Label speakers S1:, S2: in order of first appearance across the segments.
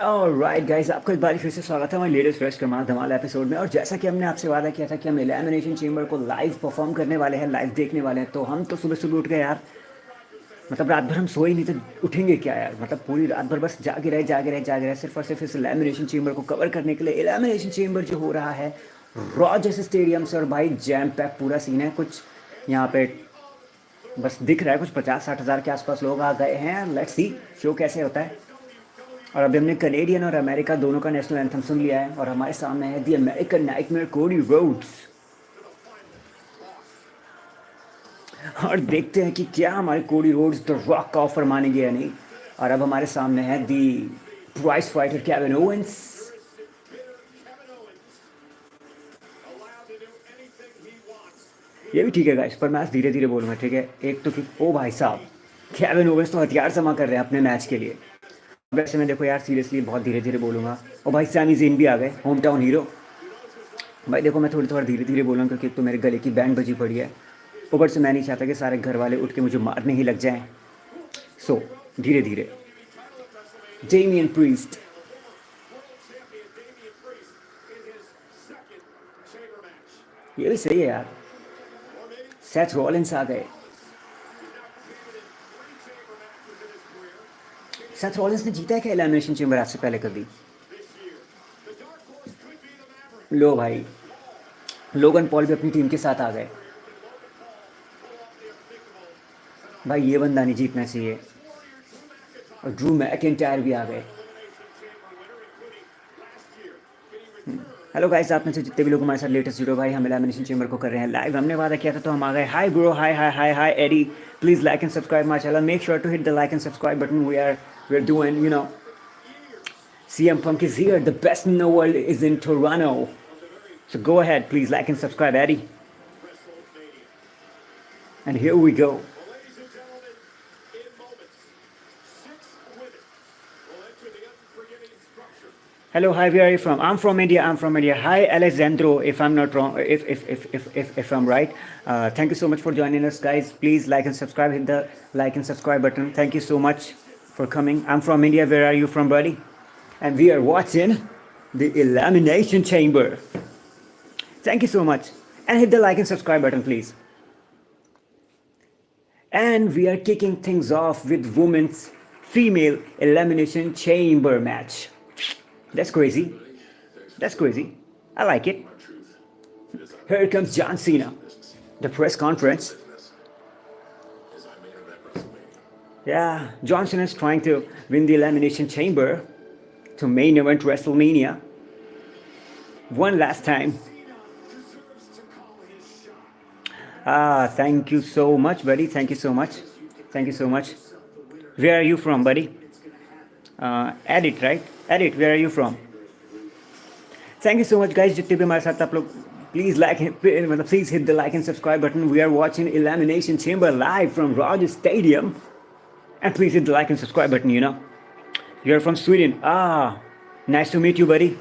S1: Alright guys, आपको एक बार फिर से स्वागत है हमारे लेटेस्ट फ्रेश कमाल धमाल एपिसोड में। और जैसा कि हमने आपसे वादा किया था कि हम एलिमिनेशन चेंबर को लाइव परफॉर्म करने वाले हैं, लाइव देखने वाले हैं, तो हम तो सुबह सुबह उठ गए यार। मतलब रात भर हम सोए नहीं, तो उठेंगे क्या यार। मतलब पूरी रात भर बस जागे रहे जागे रहे जागे रहे, सिर्फ और सिर्फ इस एलिमिनेशन चेंबर को कवर करने के लिए। एलिमिनेशन चेंबर जो हो रहा है रॉ जैसे स्टेडियम से, और भाई जैम पैक पूरा सीन है। कुछ यहाँ पे बस दिख रहा है कुछ 50-60 हज़ार के आसपास लोग आ गए हैं। लेट्स सी शो कैसे होता है। और अभी हमने कनेडियन और अमेरिका दोनों का नेशनल एंथम सुन लिया है, और हमारे सामने है दी अमेरिकन नाइटमेयर कोडी रोड्स। और देखते हैं कि क्या हमारे कोडी रोड्स द रॉक का ऑफर मानेंगे या नहीं। और अब हमारे सामने है दी प्राइस फाइटर केविन ओवेंस। ये भी ठीक है गाइस, पर मैच धीरे धीरे बोलूँगा, ठीक है। एक तो कि ओ भाई साहब, केविन ओवेंस तो हथियार जमा कर रहे हैं अपने मैच के लिए। वैसे मैं देखो यार, सीरियसली बहुत धीरे धीरे बोलूँगा। और भाई सैमी ज़ेन भी आ गए, होम टाउन हीरो। भाई देखो, मैं थोड़ी थोड़ा धीरे धीरे बोलूँ क्योंकि एक तो मेरे गले की बैंड बजी पड़ी है, ऊपर से मैं नहीं चाहता कि सारे घर वाले उठ के मुझे मारने ही लग जाएं। सो धीरे धीरे। डेमियन प्रीस्ट, ये भी सही है यार। सेथ रॉलिंस आ गए। सेथ रॉलिंस ने जीता है क्या एलिमिनेशन चेंबर आज से पहले कभी? लो भाई, लोगन पॉल भी अपनी टीम के साथ आ गए। भाई ये बंदा नहीं जीतना चाहिए। और ड्रू मैकिंटायर भी आ गए। हेलो गाइस, आप में से जितने भी लोग हमारे साथ लेटेस्ट जुड़ो, भाई हम एलिमिनेशन चेंबर को कर रहे हैं लाइव। हमने वादा किया था तो हम आ गए। Hi bro, hi hi hi hi Eddie, please like and subscribe my channel. Make sure to hit the like and subscribe button. We are doing, CM Punk is here. The best in the world is in Toronto. So go ahead, please like and subscribe, Eddie. And here we go. Hello, hi, where are you from? I'm from India. I'm from India. Hi, Alessandro. If I'm not wrong, if I'm right, thank you so much for joining us, guys. Please like and subscribe. Hit the like and subscribe button. Thank you so much for coming. I'm from India. Where are you from, buddy? And we are watching the Elimination Chamber. Thank you so much. And hit the like and subscribe button, please. And we are kicking things off with women's female elimination chamber match. That's crazy. That's crazy. I like it. Here comes John Cena. The press conference. Yeah, John Cena is trying to win the elimination chamber to main event WrestleMania. One last time. Thank you so much, buddy. Thank you so much. Thank you so much. Where are you from, buddy? Edit, right? Edit, where are you from? Thank you so much, guys. जितने भी हमारे साथ आप लोग, please please hit the like and subscribe button. We are watching Elimination Chamber live from Rogers Stadium. And please hit the like and subscribe button, You're from Sweden. Nice to meet you, buddy.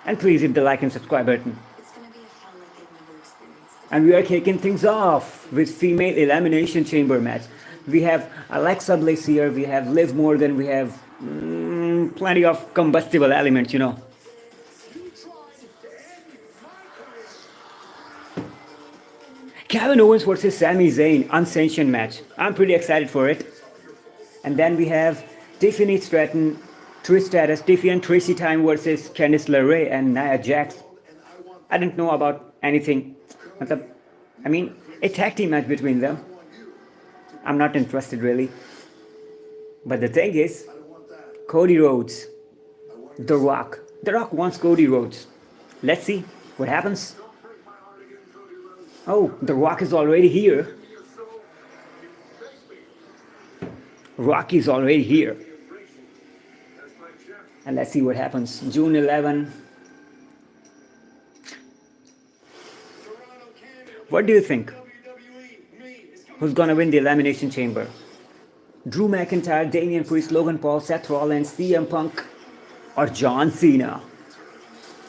S1: And please hit the like and subscribe button. And we are kicking things off with female elimination chamber match. We have Alexa Bliss here, we have Liv Morgan, we have plenty of combustible elements, Kevin Owens versus Sami Zayn, unsanctioned match. I'm pretty excited for it. And then we have Tiffany Stratton, Trish Stratus, Tiffy and Tracy Time versus Candice LeRae and Nia Jax. I didn't know about anything. I mean, a tag team match between them. I'm not interested really. But the thing is, Cody Rhodes, The Rock. The Rock wants Cody Rhodes. Let's see what happens. Oh, The Rock is already here. Rock is already here. And let's see what happens. June 11. What do you think? Who's gonna win the Elimination Chamber? Drew McIntyre, Damian Priest, Logan Paul, Seth Rollins, CM Punk, or John Cena?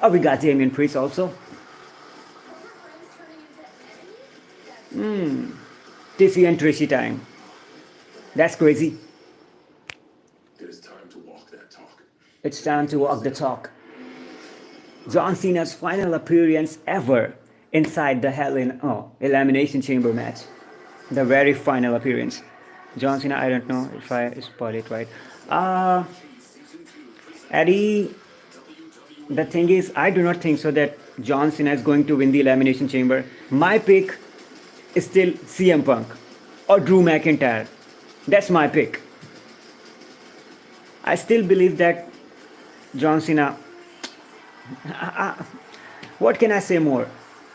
S1: Oh, we got Damian Priest also. Tiffy and Tracy time. That's crazy.
S2: It is time to walk that talk.
S1: It's time to walk the talk. John Cena's final appearance ever inside the Hell in Elimination Chamber match. The very final appearance. John Cena, I don't know if I spelled it right. Eddie, the thing is, I do not think so that John Cena is going to win the Elimination Chamber. My pick is still CM Punk or Drew McIntyre. That's my pick. I still believe that John Cena. What can I say more?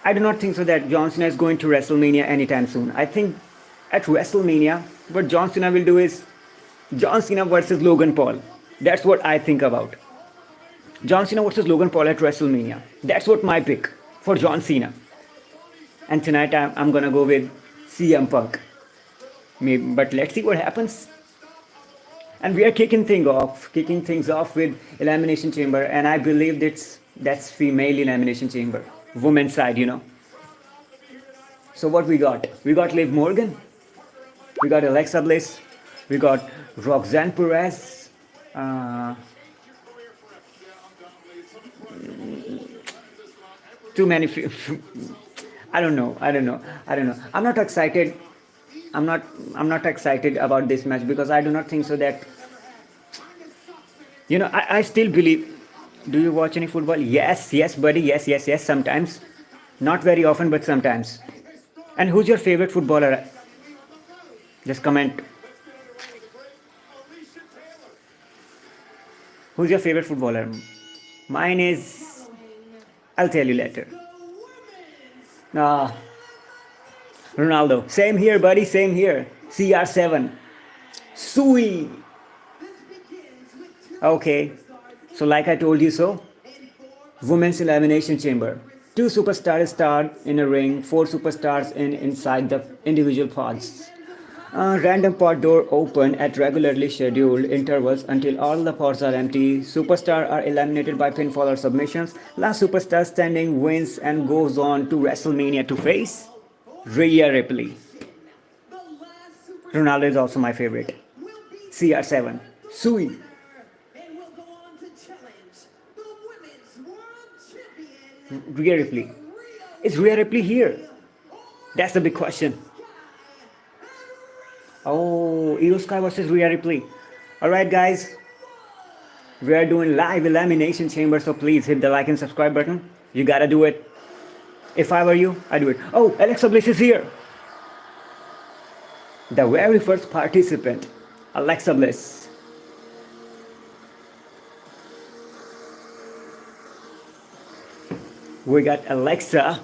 S1: I do not think so that John Cena is going to WrestleMania anytime soon. I think at WrestleMania, what John Cena will do is John Cena versus Logan Paul. That's what I think about. John Cena versus Logan Paul at WrestleMania. That's what my pick for John Cena. And tonight I'm gonna go with CM Punk. Maybe, but let's see what happens. And we are kicking things off with Elimination Chamber, and I believe that's female Elimination Chamber, women's side, So what we got? We got Liv Morgan, we got Alexa Bliss, we got Roxanne Perez. Too many. I don't know. I'm not excited. I'm not excited about this match because I do not think so that I still believe. Do you watch any football? Yes, buddy. Yes. Sometimes, not very often, but sometimes. And who's your favorite footballer? Just comment. Who's your favorite footballer? Mine is. I'll tell you later. Ronaldo. Same here, buddy. Same here. CR7. Sui. Okay. So like I told you so. Women's Elimination Chamber. 2 superstars start in a ring. 4 superstars inside the individual pods. Random pod door open at regularly scheduled intervals until all the pods are empty. Superstars are eliminated by pinfall or submissions. Last superstar standing wins and goes on to WrestleMania to face Rhea Ripley. Ronaldo is also my favorite. CR7. Sui. Rhea Ripley. Is Rhea Ripley here? That's the big question. Oh, Io Sky versus Rhea Ripley. Alright guys, we are doing live Elimination Chamber, so please hit the like and subscribe button. You gotta do it. If I were you, I'd do it. Oh, Alexa Bliss is here. The very first participant, Alexa Bliss. We got Alexa,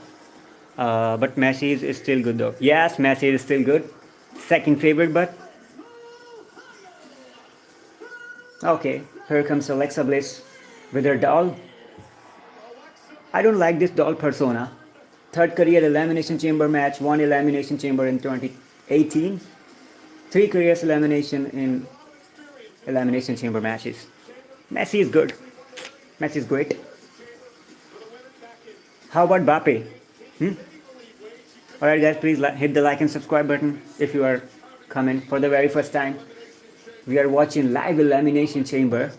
S1: but Messi is still good though. Yes, Messi is still good. Second favorite, but okay, here comes Alexa Bliss with her doll. I don't like this doll persona. Third career Elimination Chamber match, 1 Elimination Chamber in 2018, 3 careers elimination in Elimination Chamber matches. Messi is good. Messi is great. How about Mbappe? Alright guys, please hit the like and subscribe button if you are coming for the very first time. We are watching live Elimination Chamber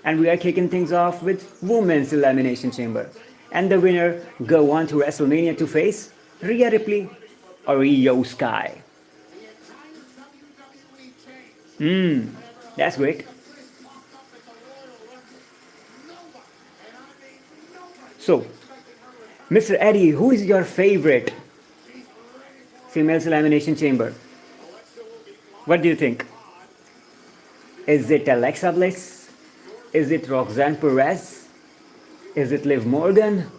S1: and we are kicking things off with Women's Elimination Chamber. And the winner go on to WrestleMania to face Rhea Ripley or Io Sky. That's great. So, Mr. Eddie, who is your favorite Females Elimination Chamber? What do you think? Is it Alexa Bliss? Is it Roxanne Perez? Is it Liv Morgan?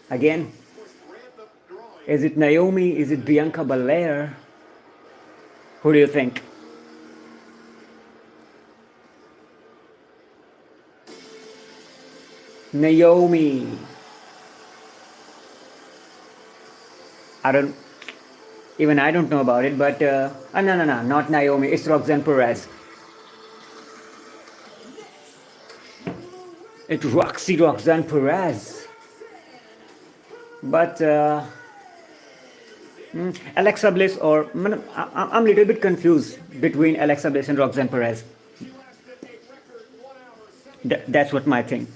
S1: Again? Is it Naomi? Is it Bianca Belair? Who do you think? Naomi. I don't know about it, but no, not Naomi. It's Roxanne Perez. It's Roxanne Perez. But Alexa Bliss or I'm a little bit confused between Alexa Bliss and Roxanne Perez. That's what my thing.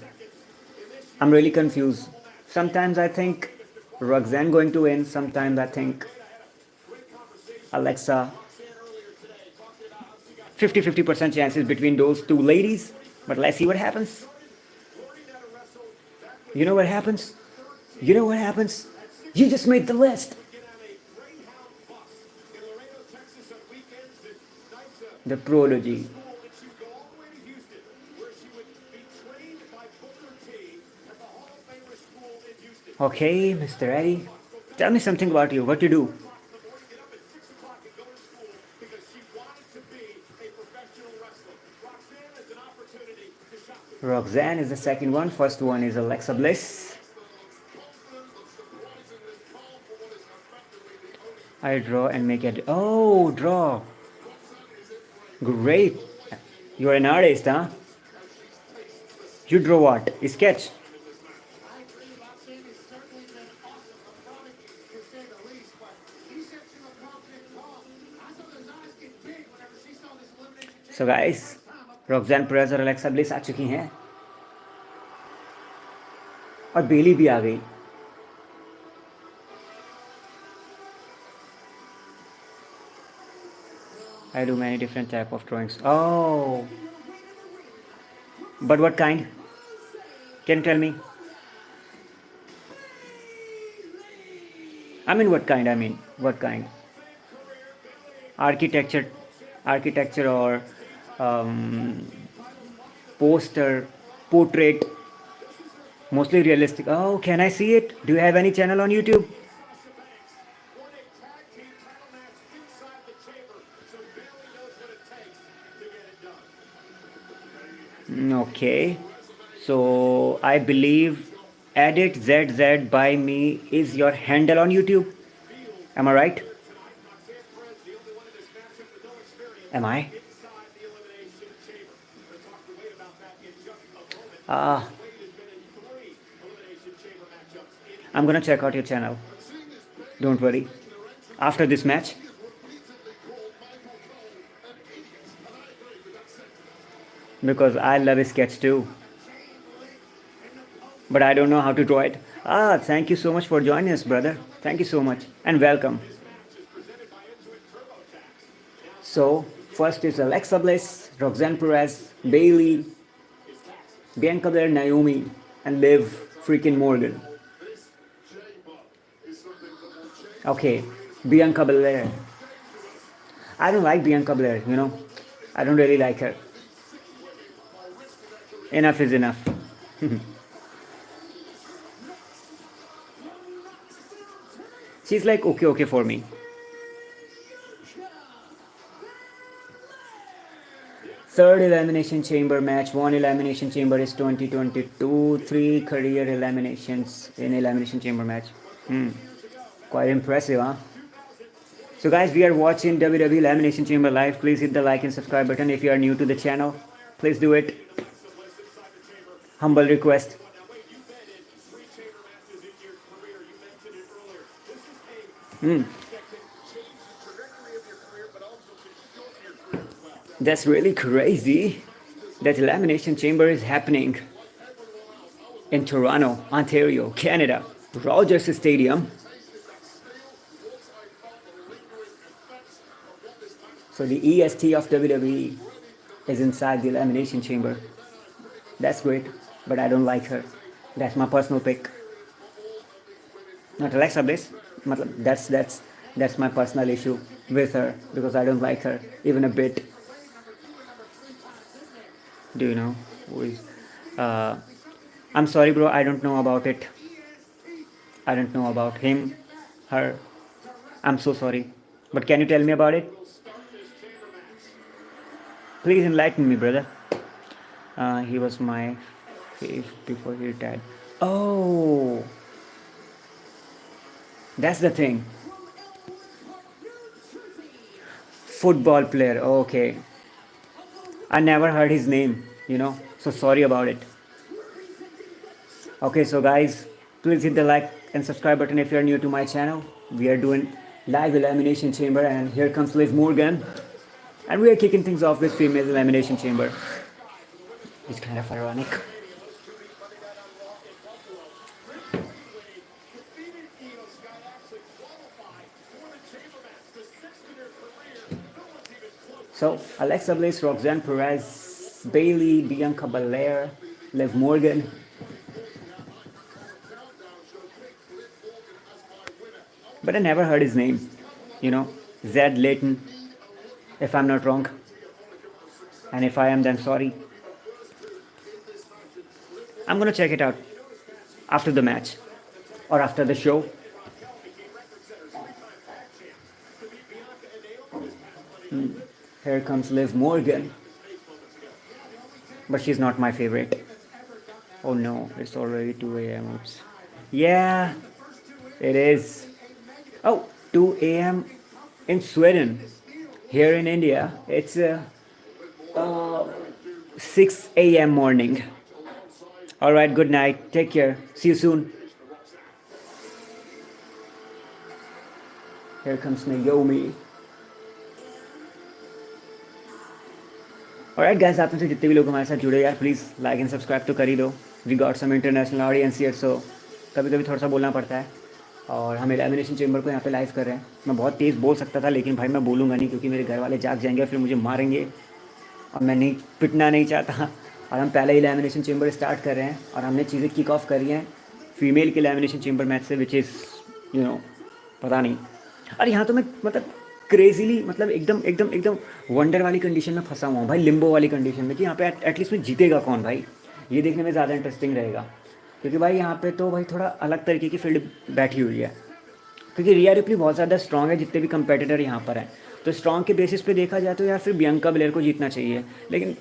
S1: I'm really confused. Sometimes I think Roxanne going to win. Sometimes I think Alexa. 50-50% chances between those two ladies. But let's see what happens. You know what happens? You know what happens? You just made the list. The prodigy. Okay, Mr. Eddie. Tell me something about you. What you do? Roxanne is the second one. First one is Alexa Bliss. I draw and make it. Oh, draw. Great. You're an artist, huh? You draw what? A sketch. So guys, Roxanne Perez और Alexa Bliss आ चुकी हैं और बेली भी आ गई. I do many different type of drawings. Oh, but what kind? Can you tell me? I mean, what kind? I mean, what kind? Architecture or poster, portrait, mostly realistic. Oh, can I see it? Do you have any channel on YouTube? Okay, so I believe Edit ZZ by me is your handle on YouTube. Am I right? Am I? Ah, I'm gonna check out your channel. Don't worry. After this match. Because I love sketch too. But I don't know how to draw it. Ah, thank you so much for joining us, brother. Thank you so much and welcome. So, first is Alexa Bliss, Roxanne Perez, Bailey, Bianca Belair, Naomi, and Liv freaking Morgan. Okay, Bianca Belair. I don't like Bianca Belair, you know. I don't really like her. Enough is enough. She's like okay for me. Third elimination chamber match. One elimination chamber is 2022. 3 career eliminations in elimination chamber match. Quite impressive, huh? So guys, we are watching WWE Elimination Chamber live. Please hit the like and subscribe button. If you are new to the channel, please do it. Humble request. That's really crazy that Elimination Chamber is happening in Toronto, Ontario, Canada, Rogers Stadium. So the EST of WWE is inside the Elimination Chamber. That's great, but I don't like her. That's my personal pick. Not Alexa Bliss. That's my personal issue with her because I don't like her even a bit. Do you know who is? I'm sorry, bro. I don't know about it. I don't know about him, her. I'm so sorry. But can you tell me about it? Please enlighten me, brother. He was my fave before he retired. Oh, that's the thing. Football player. Okay. I never heard his name, you know. So sorry about it. Okay, so guys, please hit the like and subscribe button if you are new to my channel. We are doing live Elimination Chamber and here comes Liv Morgan. And we are kicking things off with female Elimination Chamber. It's kind of ironic. So Alexa Bliss, Roxanne Perez, Bailey, Bianca Belair, Liv Morgan. But I never heard his name. You know, Zed Layton, if I'm not wrong. And if I am, then sorry. I'm gonna check it out after the match or after the show. Here comes Liv Morgan. But she's not my favorite. Oh no, it's already 2 a.m. Oops. Yeah, it is. Oh, 2 a.m. in Sweden. Here in India, it's 6 a.m. morning. Alright, good night. Take care. See you soon. Here comes Naomi. Alright guys, आप में से जितने भी लोग हमारे साथ जुड़े यार प्लीज़ लाइक एंड सब्सक्राइब तो कर ही दो. We got some international audience here, so कभी कभी थोड़ा सा बोलना पड़ता है. और हम एलिमिनेशन चेंबर को यहाँ पे लाइव कर रहे हैं. मैं बहुत तेज़ बोल सकता था लेकिन भाई मैं बोलूँगा नहीं क्योंकि मेरे घर वाले जाग जाएंगे फिर मुझे मारेंगे और मैं नहीं पिटना नहीं चाहता. और हम पहले एलिमिनेशन चेंबर स्टार्ट कर रहे हैं और हमने चीज़ें किक ऑफ करी हैं फीमेल के एलिमिनेशन चेंबर मैच से, विच इज़ पता नहीं. और यहाँ तो मैं मतलब क्रेजीली मतलब एकदम एकदम एकदम वंडर वाली कंडीशन में फंसा हुआ हूँ भाई, लिम्बो वाली कंडीशन में कि यहाँ पे एटलीस्ट में जीतेगा कौन भाई. ये देखने में ज़्यादा इंटरेस्टिंग रहेगा क्योंकि भाई यहाँ पे तो भाई थोड़ा अलग तरीके की फील्ड बैठी हुई है. क्योंकि रिया रिप्ली बहुत ज़्यादा स्ट्रॉन्ग है, जितने भी कंपेटिटर यहाँ पर हैं. तो स्ट्रॉन्ग के बेसिस पे देखा जाए तो यार फिर बियंका ब्लेयर को जीतना चाहिए. लेकिन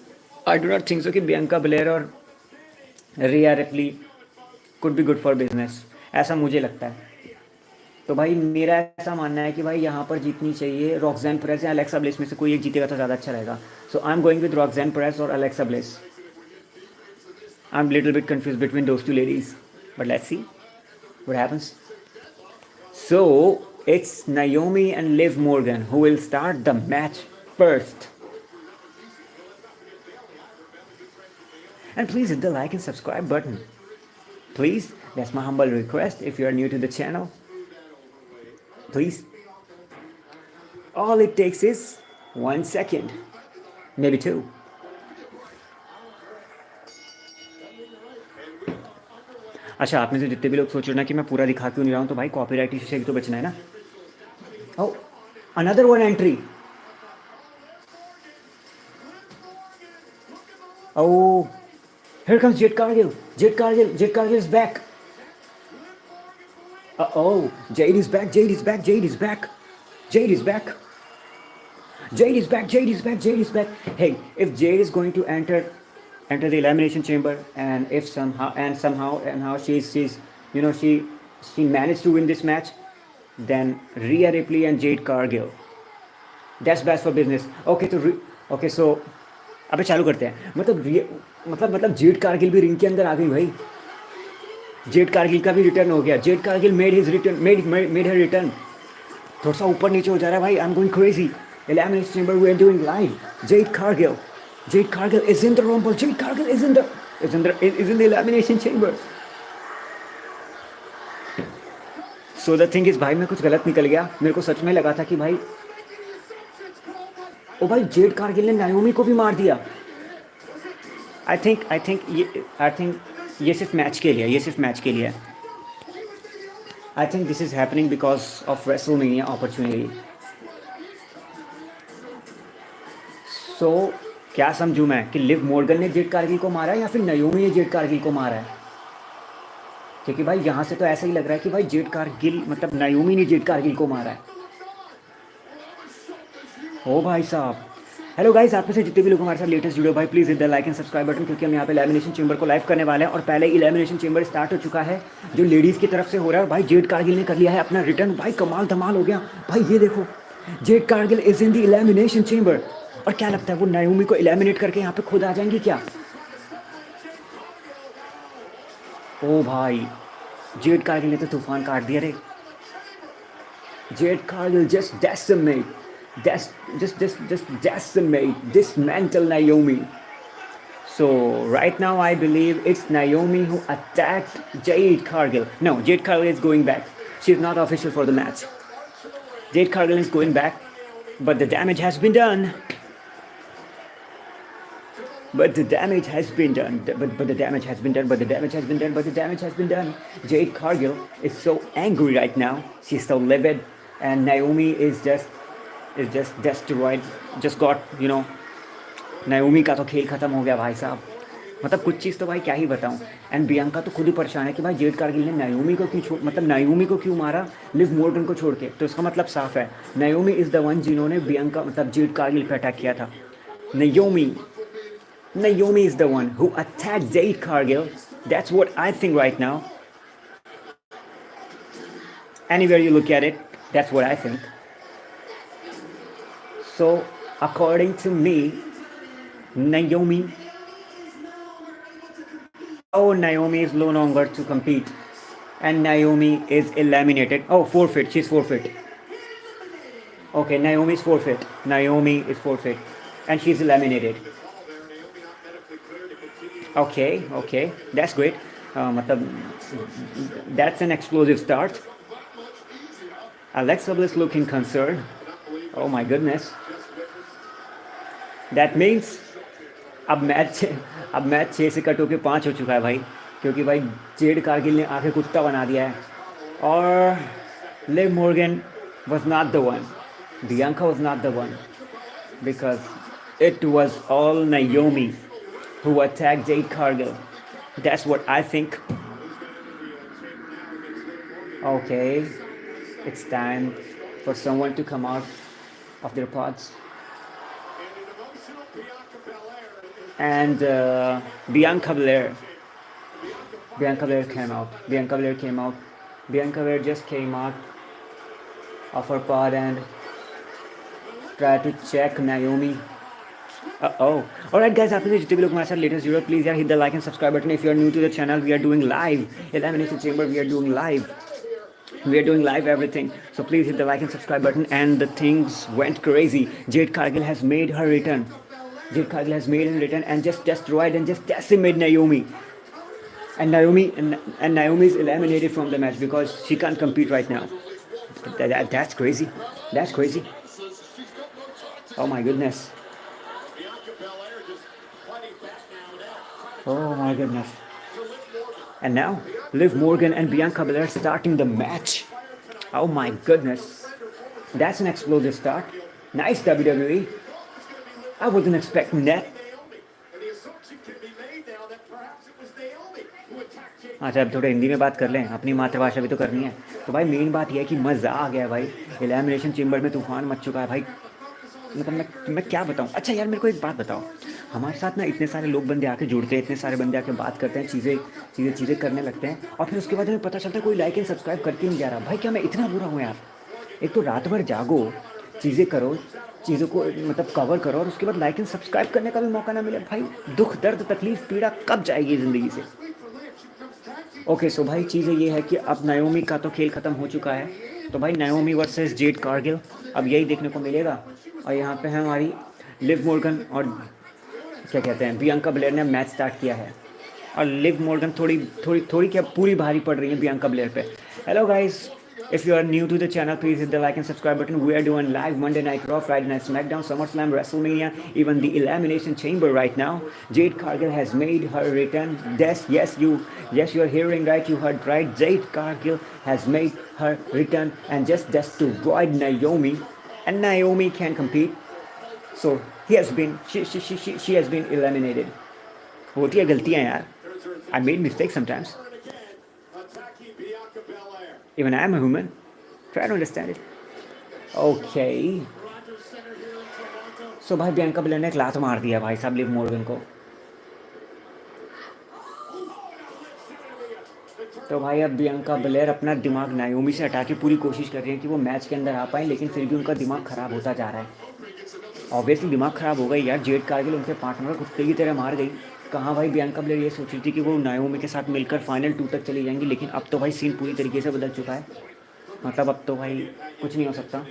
S1: I do not think so कि बियंका ब्लेयर और रिया replay could be good for business, ऐसा मुझे लगता है. तो भाई मेरा ऐसा मानना है कि भाई यहाँ पर जीतनी चाहिए रॉक्सैन पेरेज या अलेक्सा ब्लिस में से कोई एक जीतेगा तो ज़्यादा अच्छा रहेगा. So I am going with Roxanne Perez और Alexa Bliss. I am little bit confuse between those two ladies but let's see what happens. So it's Naomi and Liv Morgan who will start the match first. And please hit the like and subscribe button. Please, that's my humble request if you are new to the channel. Please. All it takes is 1 second, maybe 2. अच्छा, आप में से जितने भी लोग सोच रहे हो ना कि मैं पूरा दिखा क्यों नहीं रहा हूँ, तो भाई कॉपीराइट इशू से भी तो बचना है ना. Oh, another one entry. Oh, here comes Jade Cargill. Jade Cargill is back. Oh, Jade is back. Jade is back. Jade is back. Jade is back. Jade is back. Jade is back. Jade is back. Hey, if Jade is going to enter the elimination chamber, and if somehow she's she managed to win this match, then Rhea Ripley and Jade Cargill, that's best for business. Okay, so अबे चालू करते हैं. मतलब Jade Cargill भी ring के अंदर आ गई भाई. जेड कारगिल का भी रिटर्न हो गया. Jade Cargill made her return. थोड़ा सा ऊपर नीचे हो जा रहा है भाई. आई am going crazy. Elimination chamber we are doing live. Jade Cargill is in the rumble. Jade Cargill is in the elimination chamber. So the thing is भाई मैं कुछ गलत निकल गया. मेरे को सच में लगा था कि भाई ओ भाई जेड कारगिल ने नायोमी को भी मार दिया. आई थिंक ये सिर्फ मैच के लिए. I think this is happening because of WrestleMania opportunity. So क्या समझूं मैं कि लिव मॉर्गन ने जेड कारगिल को मारा है या फिर नायोमी ने जेड कारगिल को मारा है? क्योंकि भाई यहाँ से तो ऐसा ही लग रहा है कि भाई जेड कारगिल मतलब नायोमी ने जेड कारगिल को मारा है. ओ भाई साहब. हेलो गाइस, आप में से जितने भी लोग हमारे साथ लेटेस्ट जुड़े हो भाई please hit the like and subscribe button, क्योंकि हम यहाँ पे एलिमिनेशन चेंबर को लाइव करने वाले हैं और पहले ही एलिमिनेशन चेंबर स्टार्ट हो चुका है जो लेडीज़ की तरफ से हो रहा है. भाई जेड कारगिल ने कर लिया है अपना रिटर्न. भाई कमाल धमाल हो गया भाई. ये देखो Jade Cargill is in the elimination chamber. और क्या लगता है वो नायोमी को एलिमिनेट करके यहाँ पे खुद आ जाएंगी क्या? ओ भाई जेड कारगिल ने तो तूफान काट दिया रे. Jade Cargill just decimate, dismantle Naomi. So right now I believe it's Naomi who attacked Jade Cargill. No, Jade Cargill is going back. She's not official for the match. Jade Cargill is going back, but the damage has been done. But the damage has been done. But the damage has been done. But the damage has been done. But the damage has been done. Jade Cargill is so angry right now. She's so livid, and Naomi is just destroyed. Just got, you know, नायोमी का तो खेल ख़त्म हो गया भाई साहब. मतलब कुछ चीज़ तो भाई क्या ही बताऊं. एंड बियांका तो खुद ही परेशान है कि भाई जेड कारगिल ने नायोमी को क्यों मतलब नायोमी को क्यों मारा लिव मॉर्गन को छोड़ के. तो इसका मतलब साफ है, नायोमी इज़ द वन जिन्होंने बियांका मतलब जेड कारगिल पे अटैक किया था. Naomi is the one who attacked Jade Cargill. That's what I think right now. Anywhere you look at it, that's what I think. So, according to me, Naomi is no longer to compete. And Naomi is eliminated. Oh, forfeit. She's forfeit. Okay, Naomi is forfeit. Naomi is forfeit. And she's eliminated. Okay, that's great. That's an explosive start. Alexa Bliss looking concerned. Oh my goodness. That means अब match 6 से cut होकर 5 हो चुका है भाई, क्योंकि भाई Jade Cargill ने आके कुत्ता बना दिया है. और Liv Morgan was not the one. Bianca was not the one, because it was all Naomi who attacked Jade Cargill. That's what I think. Okay, it's time for someone to come out of their pods. And Bianca Belair came out. Bianca Belair just came out of her pod and tried to check Naomi. Alright guys, आपने जितने भी लोग हमारे साथ latest जुड़े, please यार hit the like and subscribe button. If you are new to the channel, we are doing live elimination chamber, वी are doing live everything, so please hit the like and subscribe button. And the things went crazy. Jade Cargill has made her return. And just destroyed and just decimated Naomi. And Naomi is eliminated from the match because she can't compete right now. That's crazy. Oh my goodness. And now Liv Morgan and Bianca Belair starting the match. Oh my goodness. That's an explosive start. Nice WWE. I wasn't expecting that. अच्छा, अब थोड़ा हिंदी में बात कर लें, अपनी मातृभाषा भी तो करनी है. तो भाई मेन बात यह है कि मज़ा आ गया भाई. एलिमिनेशन चेंबर में तूफान मच चुका है भाई. मतलब मैं क्या बताऊं. अच्छा यार, मेरे को एक बात बताओ, हमारे साथ ना इतने सारे लोग बंदे आके जुड़ते हैं, इतने सारे बंदे आके बात करते हैं, चीज़ें करने लगते हैं, और फिर उसके बाद हमें पता चलता है कोई लाइक एंड सब्सक्राइब करके नहीं जा रहा. भाई क्या मैं इतना बुरा हूँ यार? एक तो रात भर जागो, चीज़ें करो, चीज़ों को मतलब कवर करो, और उसके बाद लाइक एंड सब्सक्राइब करने का भी मौका ना मिले. भाई दुख दर्द तकलीफ पीड़ा कब जाएगी ज़िंदगी से? ओके, सो भाई चीज़ें ये है कि अब नायोमी का तो खेल ख़त्म हो चुका है. तो भाई नायोमी वर्सेस जेड कारगिल अब यही देखने को मिलेगा. और यहाँ पे है हमारी लिव मॉर्गन और क्या कहते हैं बियांका ब्लेयर ने मैच स्टार्ट किया है. और लिव मॉर्गन थोड़ी क्या पूरी भारी पड़ रही है बियांका ब्लेयर पे. Hello guys, if you are new to the channel, please hit the like and subscribe button. We are doing live Monday Night Raw, Friday Night SmackDown, SummerSlam, WrestleMania, even the Elimination Chamber right now. Jade Cargill has made her return. Yes, you are hearing right. You heard right. Jade Cargill has made her return and just destroyed Naomi, and Naomi can compete. So she has been eliminated. होती है गलतियाँ यार. I made mistakes sometimes. Even I am a human. Try to understand it. Okay. So भाई Bianca Blair ने एक लात मार दिया भाई साहब लिव मॉर्गन को. तो भाई अब बियांका ब्लेयर अपना दिमाग नायोमी से हटा के पूरी कोशिश कर रही है कि वो मैच के अंदर आ पाए, लेकिन फिर भी उनका दिमाग ख़राब होता जा रहा है. ऑब्वियसली दिमाग ख़राब हो गई यार. जेड कारगिल उनके पार्टनर कुत्ते की तरह मार गई. कहाँ भाई बियांका ब्लेयर ये सोच रही थी कि वो नायोमी के साथ मिलकर फाइनल 2 तक चली जाएंगी, लेकिन अब तो भाई सीन पूरी तरीके से बदल चुका है. मतलब अब तो भाई कुछ नहीं हो सकता.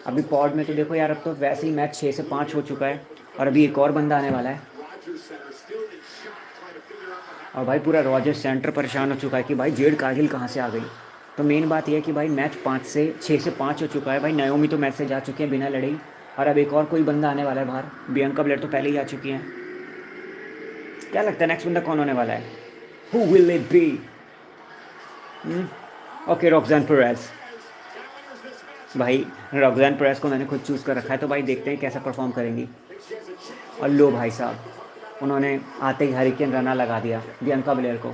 S1: अभी पॉड में तो देखो यार, अब तो वैसे ही मैच 6 से 5 हो चुका है, और अभी एक और बंदा आने वाला है. और भाई पूरा रॉजर सेंटर परेशान हो चुका है कि भाई जेड कारगिल कहाँ से आ गई। तो मेन बात यह है कि भाई मैच 6 से 5 हो चुका है भाई। नाओमी तो मैच से जा चुके हैं बिना लड़े ही, और अब एक और कोई बंदा आने वाला है बाहर। बियांका ब्लेयर तो पहले ही आ चुकी हैं। क्या लगता है नेक्स्ट बंदा कौन होने वाला है? Who will it be? Okay, Roxanne Perez. भाई रॉक्सैन पेरेज को मैंने खुद चूज़ कर रखा है, तो भाई देखते हैं कैसा परफॉर्म करेंगी। और लो भाई साहब, उन्होंने आते ही हरिकेन रना लगा दिया बियांका ब्लेयर को,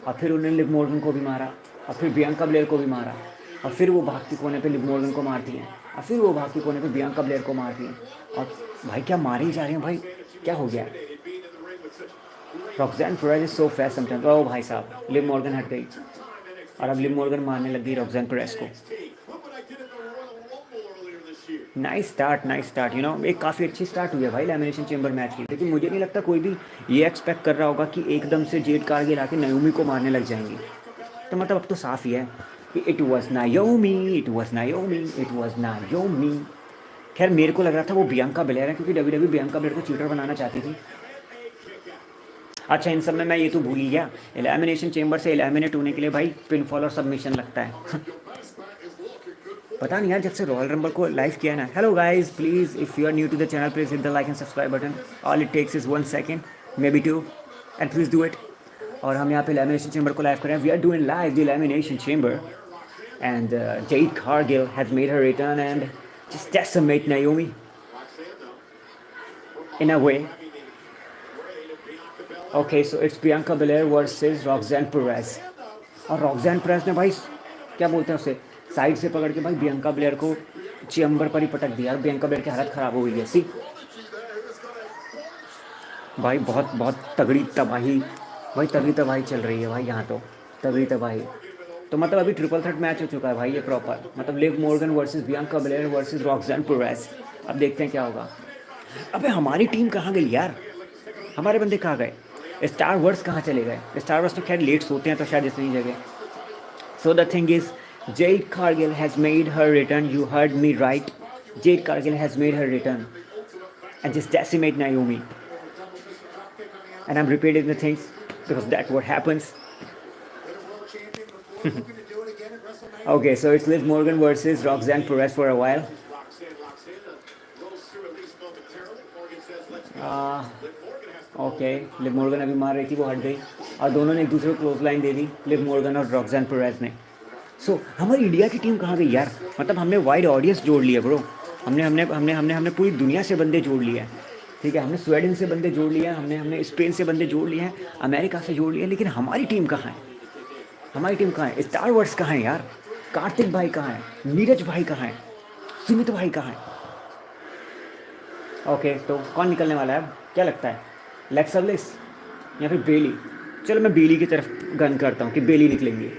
S1: और फिर उन्होंने लिव मॉर्गन को भी मारा, और फिर बियांका ब्लेयर को भी मारा, और फिर वो भाग के कोने पे लिव मॉर्गन को मारती हैं, और फिर वो भाग के कोने पे बियांका ब्लेयर को मारती हैं। और भाई क्या मारे ही जा रहे हैं भाई, क्या हो गया? Roxanne Perez is so fast sometimes. ओ भाई साहब, लिव मॉर्गन हट गई, और अब लिव मॉर्गन मारने लग गई रॉक्सैन पेरेज को। नाइस स्टार्ट यू नो, एक काफ़ी अच्छी स्टार्ट हुई है भाई एलिमिनेशन चेंबर मैच की। लेकिन मुझे नहीं लगता कोई भी ये एक्सपेक्ट कर रहा होगा कि एकदम से जेड कारगिल आके नाओमी को मारने लग जाएंगी। तो मतलब अब तो साफ ही है कि इट वॉज नाओमी। खैर मेरे को लग रहा था वो बियांका ब्लेयर है, क्योंकि WWE बियांका ब्लेयर को चीटर बनाना चाहती थी। अच्छा, इन सब में मैं ये तो भूल ही गया, एलिमिनेशन चेंबर से एलिमिनेट होने के लिए भाई पिनफॉल और सबमिशन लगता है। पता नहीं यार, जब से रॉयल रंबल को लाइव किया ना। Hello guys, please if you are new to the channel please hit the like and subscribe button. All it takes is 1 second, may be 2, and please do it. और हम यहाँ पे elimination chamber को live कर रहे हैं। We are doing live the elimination chamber, and Jade Cargill has made her return and just decimate Naomi in a way. Okay, so it's Bianca Belair versus Roxanne Perez. और Roxanne Perez ने भाई क्या बोलते हैं उसे, side से पकड़ के भाई बियांका ब्लेयर को चेम्बर पर ही पटक दिया। बियांका ब्लेयर की हालत ख़राब हो गई है। सी भाई बहुत बहुत तगड़ी तबाही, भाई तगड़ी तबाही चल रही है भाई यहाँ तो, तगड़ी तबाही। तो मतलब अभी ट्रिपल थ्रेट मैच हो चुका है भाई ये प्रॉपर, मतलब Liv Morgan versus Bianca Belair versus Roxanne Perez. अब देखते हैं क्या होगा। अबे हमारी टीम कहाँ गई यार, हमारे बंदे कहाँ गए? स्टार वर्स कहाँ चले गए? स्टार वर्स तो खैर लेट सोते हैं, तो शायद इतनी जगह। So the thing is, Jade Cargill has made her return. You heard me right. Jade Cargill has made her return and just decimate Naomi. And I'm repeating the things because that's what happens. Okay, so it's Liv Morgan versus Roxanne Perez for a while. Okay, Liv Morgan अभी मार रही थी, वो हट गई, और दोनों ने एक दूसरे को क्लोज लाइन दे दी, लिव मॉर्गन और रॉक्सैन पेरेज ने। सो हमारी इंडिया की टीम कहाँ गई यार? मतलब हमने वाइड ऑडियंस जोड़ लिया ब्रो, हमने हमने हमने हमने हमने पूरी दुनिया से बंदे जोड़ लिए हैं, ठीक है। हमने स्वीडन से बंदे जोड़ लिए हैं, हमने हमने स्पेन से बंदे जोड़ लिए हैं, अमेरिका से जोड़ लिए हैं, लेकिन हमारी टीम कहाँ है? हमारी टीम कहाँ है? स्टार वर्स कहाँ है यार? कार्तिक भाई कहाँ है? नीरज भाई कहाँ है? सुमित भाई कहाँ है? ओके, तो कौन निकलने वाला है अब, क्या लगता है? लेक्सा ब्लिस या फिर बेली? चलो मैं बेली की तरफ गन करता हूँ कि बेली निकलेंगी।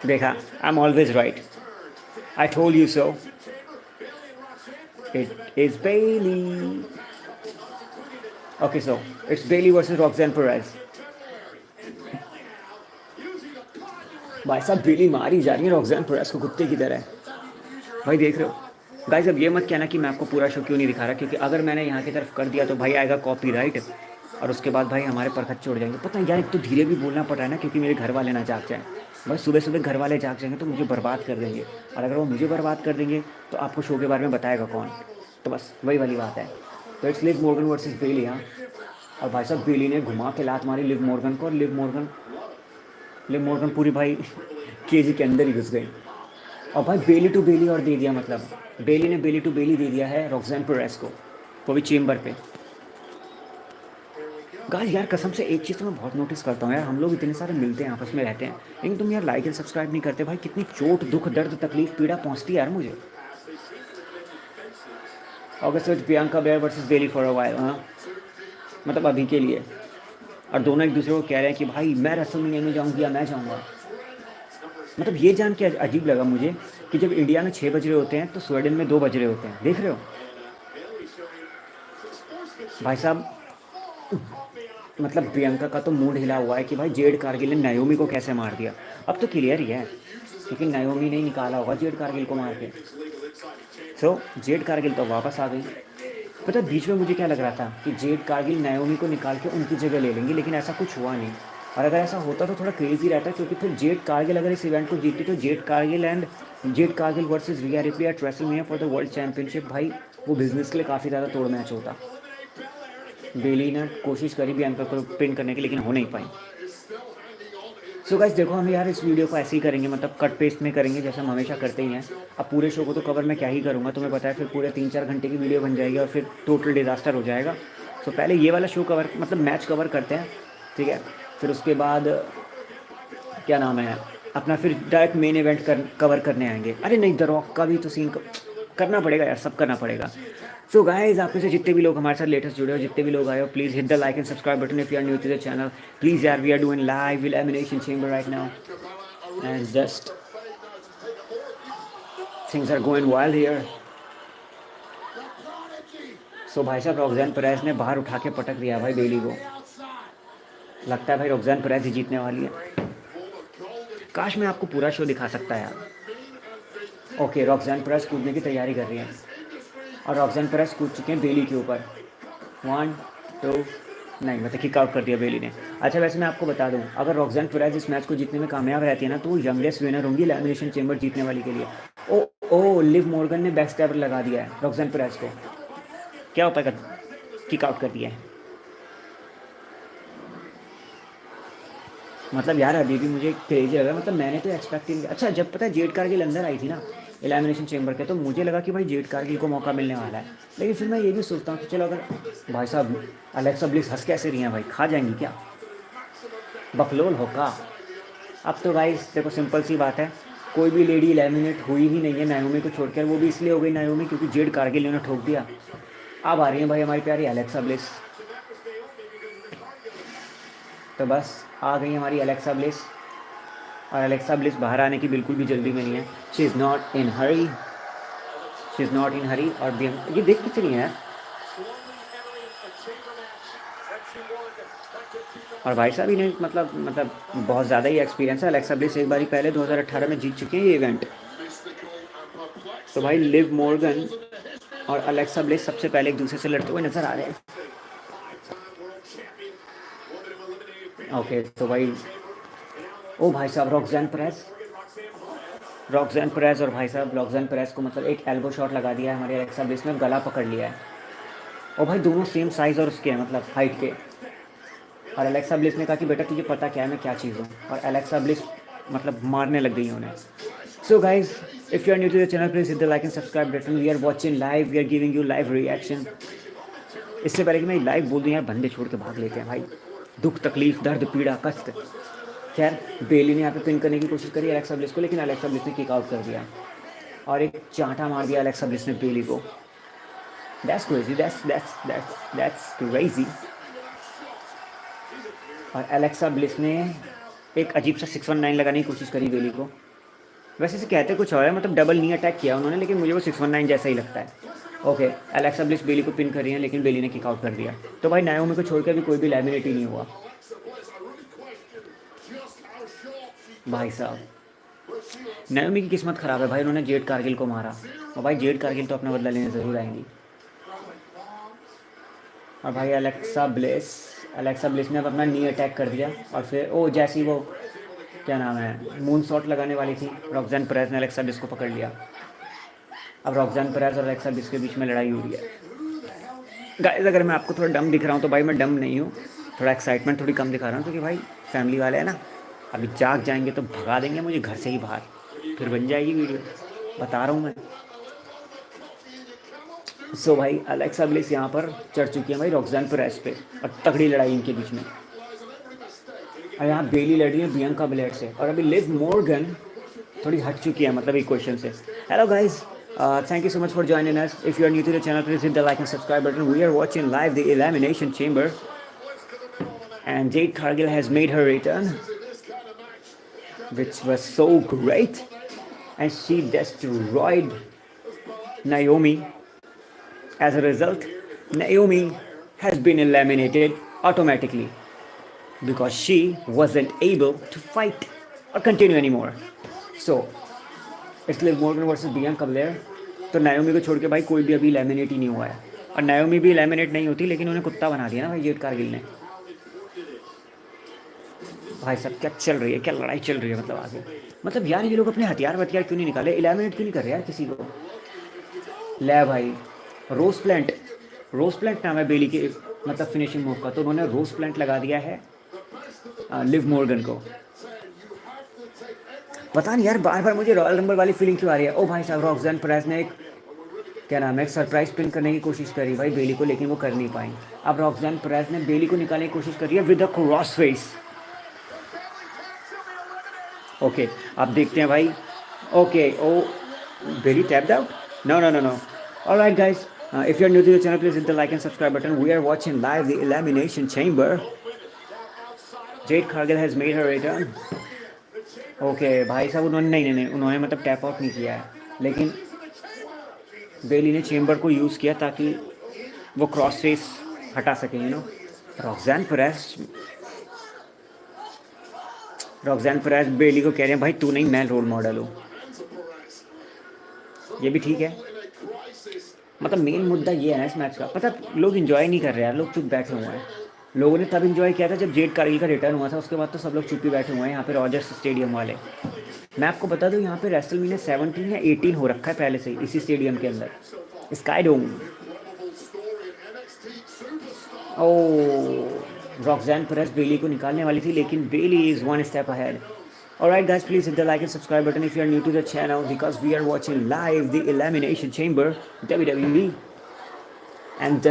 S1: देखा, I am always right, I told you so, it is Bayley. Okay, so it's Bayley versus Roxanne Perez. भाई साहब बेली मारी जा रही है रॉक्सैन पेरेज को कुत्ते की तरह, भाई देख रहे हो गाइस। अब ये मत कहना कि मैं आपको पूरा शो क्यों नहीं दिखा रहा, क्योंकि अगर मैंने यहाँ की तरफ कर दिया तो भाई आएगा कॉपीराइट, और उसके बाद भाई हमारे परखत छोड़ जाएंगे। पता है यार, एक तो धीरे भी बोलना पड़ रहा है ना, क्योंकि मेरे घर वाले ना जाग जाएँ। भाई सुबह सुबह घर वाले जाग जाएंगे तो मुझे बर्बाद कर देंगे, और अगर वो मुझे बर्बाद कर देंगे तो आपको शो के बारे में बताएगा कौन? तो बस वही वाली बात है। तो इट्स लिव मॉर्गन वर्सेस बेली। हाँ, और भाई साहब बेली ने घुमा के लात मारी लिव मॉर्गन को, और लिव मॉर्गन पूरी भाई केजी के अंदर ही घुस गई। और भाई बेली टू बेली और दे दिया, मतलब बेली ने बेली टू बेली दे दिया है रॉक्सैन पेरेज को, वो भी चेम्बर पे। गाइस यार कसम से एक चीज़ तो मैं बहुत नोटिस करता हूँ यार, हम लोग इतने सारे मिलते हैं, आपस में रहते हैं, लेकिन तुम यार लाइक एंड सब्सक्राइब नहीं करते। भाई कितनी चोट, दुख, दर्द, तकलीफ, पीड़ा पहुँचती है यार मुझे। Okay, so Bianca Belair versus Bayley for a while. हाँ, मतलब अभी के लिए, और दोनों एक दूसरे को कह रहे हैं कि भाई मैं रेसलमेनिया में जाऊँगी या मैं जाऊँगा। मतलब ये जान के अजीब लगा मुझे कि जब इंडिया में 6 बज रहे होते हैं तो स्वीडन में 2 बज रहे होते हैं, देख रहे हो भाई साहब। मतलब प्रियंका का तो मूड हिला हुआ है कि भाई जेड कारगिल ने नाओमी को कैसे मार दिया। अब तो क्लियर ही है, क्योंकि नाओमी ने निकाला होगा जेड कारगिल को मार के। सो जेड कारगिल तो वापस आ गई, पता है बीच में मुझे क्या लग रहा था कि जेड कारगिल नायोमी को निकाल के उनकी जगह ले लेंगी, लेकिन ऐसा कुछ हुआ नहीं। और अगर ऐसा होता तो थोड़ा क्रेजी रहता, क्योंकि फिर जेड कारगिल अगर इस इवेंट को जीती तो Jade Cargill versus Riya replay eight WrestleMania for the world championship, भाई वो बिजनेस के लिए काफ़ी ज़्यादा तोड़ मैच होता। बेली ने कोशिश करी बियांका को पिन करने की, लेकिन हो नहीं पाई। सो गाइस देखो, हम यार इस वीडियो को ऐसे ही करेंगे, मतलब कट पेस्ट में करेंगे जैसे हम हमेशा करते ही हैं। अब पूरे शो को तो कवर मैं क्या ही करूँगा, तुम्हें पता है फिर पूरे 3-4 घंटे की वीडियो बन जाएगी और फिर टोटल डिज़ास्टर हो जाएगा। सो पहले ये वाला शो कवर, मतलब मैच कवर करते हैं, ठीक है। फिर उसके बाद क्या नाम है अपना, फिर डायरेक्ट मेन इवेंट कवर करने आएंगे। अरे नहीं, द रॉक का भी तो सीन करना पड़ेगा यार, सब करना पड़ेगा। सो गाइज, आप में से जितने भी लोग हमारे साथ लेटेस्ट जुड़े हो, जितने भी लोग आए हो, please hit the like and subscribe button if you are new to the channel. Please यार, we are doing live elimination chamber right now and just things are going wild here. So भाई साहब, रॉक्सैन Perez ने बाहर उठा के पटक दिया भाई बेली को। लगता है भाई रॉक्सैन पेरेज ही जीतने वाली है। काश मैं आपको पूरा शो दिखा सकता है यार। ओके, रॉक्सैन पेरेज कूदने की तैयारी कर रही है और रॉक्सैन पेरेज कूद चुके हैं बेली के ऊपर। 1 2 नहीं, मतलब किक आउट कर दिया बेली ने। अच्छा, वैसे मैं आपको बता दूं, अगर रॉक्सैन पेरेज इस मैच को जीतने में कामयाब रहती है ना, तो वो यंगेस्ट विनर होंगी एलिमिनेशन चेंबर जीतने वाली के लिए। ओ लिव मॉर्गन ने बैक स्टैबर लगा दिया है रॉक्सैन पेरेज को। क्या होता है, किक आउट कर दिया है। मतलब यार अभी भी मुझे क्रेजी लग रहा है, मतलब मैंने तो एक्सपेक्ट ही नहीं। अच्छा, जब पता है जेड कारगिल अंदर आई थी ना एलिमिनेशन चेंबर के, तो मुझे लगा कि भाई जेड कारगिल को मौका मिलने वाला है। लेकिन फिर मैं ये भी सोचता हूँ कि चलो, अगर भाई साहब अलेक्सा ब्लिस हंस कैसे रही हैं भाई, खा जाएंगी क्या, बकलोल हो का। अब तो गाइस देखो, सिंपल सी बात है, कोई भी लेडी एलिमिनेट हुई ही नहीं है नायोमी को छोड़कर। वो भी इसलिए हो गई नायोमी क्योंकि जेड कारगिल ने उन्हें ठोक दिया। अब आ रही है भाई हमारी प्यारी अलेक्सा ब्लिस। तो बस आ गई हमारी अलेक्सा ब्लिस, और अलेक्सा ब्लिस बाहर आने की बिल्कुल भी जल्दी में नहीं है। She is not in hurry, she is not in hurry. और ये देख किस रही है। और भाई साहब इन्हें मतलब बहुत ज़्यादा ही एक्सपीरियंस है। अलेक्सा ब्लिस एक बारी पहले 2018 में जीत चुके हैं ये इवेंट। तो भाई लिव मॉर्गन और अलेक्सा ब्लिस सबसे पहले एक दूसरे से लड़ते हुए नजर आ रहे हैं। ओके, तो भाई ओ भाई साहब, रॉक्सैन पेरेज और भाई साहब रॉक्सैन पेरेज को मतलब एक एल्बो शॉट लगा दिया है हमारे अलेक्सा ब्लिस ने, गला पकड़ लिया है। और भाई दोनों सेम साइज़ और उसके हैं, मतलब हाइट के। और अलेक्सा ब्लिस ने कहा कि बेटा तुझे पता क्या है मैं क्या चीज़ हूँ, और अलेक्सा ब्लिस मतलब मारने लग गई उन्हें। So guys, if you are new to the channel, please hit the like and subscribe button. We are watching live, we are giving you live reaction. इससे पहले कि मैं लाइव बोल दूँ यार, बंदे छोड़ के भाग लेते हैं भाई, दुख तकलीफ दर्द पीड़ा कष्ट। खैर, बेली ने यहाँ पे पिन करने की कोशिश करी अलेक्सा ब्लिस को, लेकिन अलेक्सा ब्लिस ने किक आउट कर दिया और एक चांटा मार दिया अलेक्सा ब्लिस ने बेली को। That's crazy, that's crazy. और अलेक्सा ब्लिस ने एक अजीब सा 619 लगाने की कोशिश करी बेली को। वैसे से कहते कुछ और है, मतलब डबल नी अटैक किया उन्होंने, लेकिन मुझे वो 619 जैसा ही लगता है। ओके, अलेक्सा ब्लिस बेली को पिन कर रही है, लेकिन बेली ने किक आउट कर दिया। तो भाई नायोमी को छोड़कर भी कोई भी एलिमिनेट ही नहीं हुआ भाई साहब। नायोमी की किस्मत ख़राब है भाई, उन्होंने जेड कारगिल को मारा, और भाई जेड कारगिल तो अपना बदला लेने ज़रूर आएंगी। और भाई अलेक्सा ब्लिस ने अब अपना नी अटैक कर दिया, और फिर ओ जैसी वो क्या नाम है मून शॉट लगाने वाली थी, रॉक्सैन पेरेज ने अलेक्सा ब्लिस को पकड़ लिया। अब रॉक्सैन पेरेज और अलेक्सा ब्लिस के बीच में लड़ाई हो रही है। गाइस, अगर मैं आपको थोड़ा डम दिख रहा हूँ तो भाई मैं डम नहीं हूँ, थोड़ा एक्साइटमेंट थोड़ी कम दिखा रहा हूँ, क्योंकि भाई फैमिली वाले हैं ना, अभी जाग जाएंगे तो भगा देंगे मुझे घर से ही बाहर, फिर बन जाएगी वीडियो, बता रहा हूँ मैं। सो भाई अलेक्सा ब्लिस यहाँ पर चढ़ चुकी है भाई रॉक्सैन पेरेज पे, और तगड़ी लड़ाई इनके बीच में। और यहाँ बेली लड़ रही है बियांका ब्लेयर से, और अभी लिव मॉर्गन थोड़ी हट चुकी है मतलब इक्वेशन से। Hello guys, thank you so much for joining us. If you are new to the channel, please hit the like and subscribe button. We are watching live the elimination chamber, and Jade Cargill has made her return, which was so great, and she destroyed Naomi. As a result, Naomi has been eliminated automatically because she wasn't able to fight or continue anymore. So it's Liv Morgan versus Bianca Belair। तो नायोमी को छोड़ के भाई कोई भी अभी eliminate ही नहीं हुआ है। और नायोमी भी एलिमिनेट नहीं होती, लेकिन उन्हें कुत्ता बना दिया ना भाई जेड कारगिल ने। भाई साहब क्या चल रही है, क्या लड़ाई चल रही है मतलब आगे। मतलब यार ये लोग अपने हथियार वथियार क्यों नहीं निकाले, एलिमिनेट क्यों नहीं कर रहे यार किसी को। ले भाई रोज प्लांट, रोज प्लांट नाम है बेली के मतलब फिनिशिंग मूव का, तो उन्होंने रोज प्लांट लगा दिया है लिव मॉर्गन को। पता नहीं यार बार बार मुझे रॉयल रंबल वाली फीलिंग क्यों आ रही है। ओ भाई साहब रॉक्सैन परेज ने एक क्या नाम है एक सरप्राइज पिन करने की कोशिश करी भाई बेली को, लेकिन वो कर नहीं पाई। अब रॉक्सैन परेज ने बेली को निकालने की कोशिश करी है with a cross face. Okay आप देखते हैं भाई। Okay oh Bayley tapped out, no no no no. Alright guys, if you're new to the channel, please hit the like and subscribe button. We are watching live the Elimination Chamber. Jade Cargill has made her return. Okay भाई साहब उन्होंने नहीं उन्होंने मतलब tap out नहीं किया है, लेकिन बेली ने चेम्बर को यूज़ किया ताकि वो क्रॉस फेस हटा सके यू नो। रॉक्सैन परेज बेली को कह रहे हैं भाई तू नहीं मैं रोल मॉडल हूँ। ये भी ठीक है, मतलब मेन मुद्दा ये है ना इस मैच का, पता लोग इन्जॉय नहीं कर रहे यार, लोग चुप बैठे हुए हैं। लोगों ने तब इन्जॉय किया था जब जेड कारगिल का रिटर्न हुआ था, उसके बाद तो सब लोग चुप ही बैठे हुए हैं यहाँ पे रॉजर्स स्टेडियम वाले। मैं आपको बता दूँ यहाँ पे रेसलमेनिया 17 या 18 हो रखा है पहले से इसी स्टेडियम के अंदर, स्काई डोम। ओ रॉक्सैन परेज बेली को निकालने वाली थी, लेकिन Bayley is one step ahead. Alright guys, please hit the like and subscribe button if you are new to the channel, because we are watching live the Elimination Chamber WWE and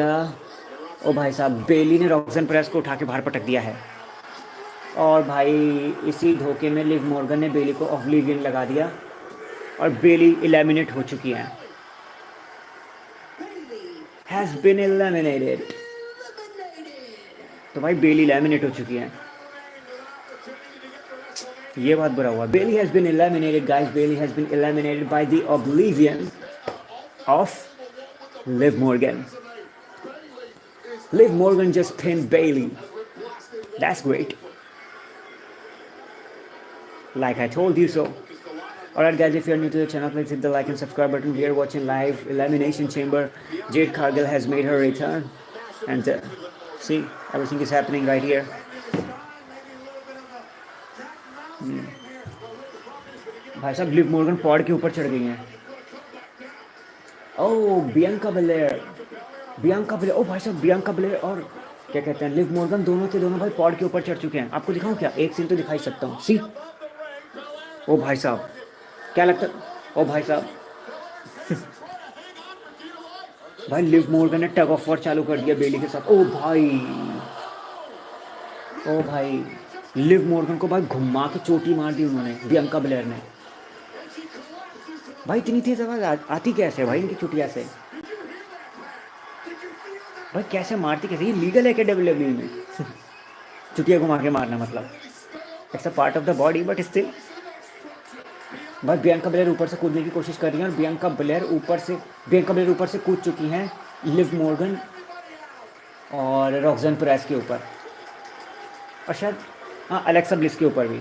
S1: ओ भाई साहब बेली ने रॉक्सैन Perez को उठा के बाहर पटक दिया है, और भाई इसी धोखे में लिव मॉर्गन ने बेली को ऑब्लिवियन लगा दिया और बेली एलिमिनेट हो चुकी हैं, हैज़ बीन एलिमिनेटेड। तो भाई बेली एलिमिनेट हो चुकी हैं, ये बात बुरा हुआ। Bayley has been eliminated guys, Bayley has been eliminated by the oblivion of Liv Morgan. Liv Morgan just pinned Bailey. That's great. Like I told you so. Alright guys, if you are new to the channel, please hit the like and subscribe button. We are watching live Elimination Chamber. Jade Cargill has made her return. And see, everything is happening right here. भाई साहब Liv Morgan pod के ऊपर चढ़ गई हैं। ओह Bianca Belair, ओ भाई साहब Bianca Belair और क्या कहते हैं लिव मॉर्गन दोनों के दोनों भाई पॉड के ऊपर चढ़ चुके हैं। आपको दिखाऊं क्या, एक सीन तो दिखा ही सकता हूँ। सी ओ भाई साहब क्या लगता है, ओ भाई साहब भाई लिव मॉर्गन ने टग ऑफ वॉर चालू कर दिया बेली के साथ। ओ भाई लिव मॉर्गन को भाई घुमा के चोटी मार दी उन्होंने बियांका बेलेयर ने। भाई इतनी तेज आवाज़ आती कैसे भाई इनकी चुटिया से, भाई कैसे मारती कैसे, ये लीगल है क्या WWE में चुटिया घुमा के मारना, मतलब it's a part of the body but still. भाई बियांका बेलेयर ऊपर से कूदने की कोशिश कर रही है और बियांका बेलेयर ऊपर से कूद चुकी हैं लिव मॉर्गन और रॉक्सैन परेज के ऊपर, और शायद हाँ अलेक्सा ब्लिस के ऊपर भी।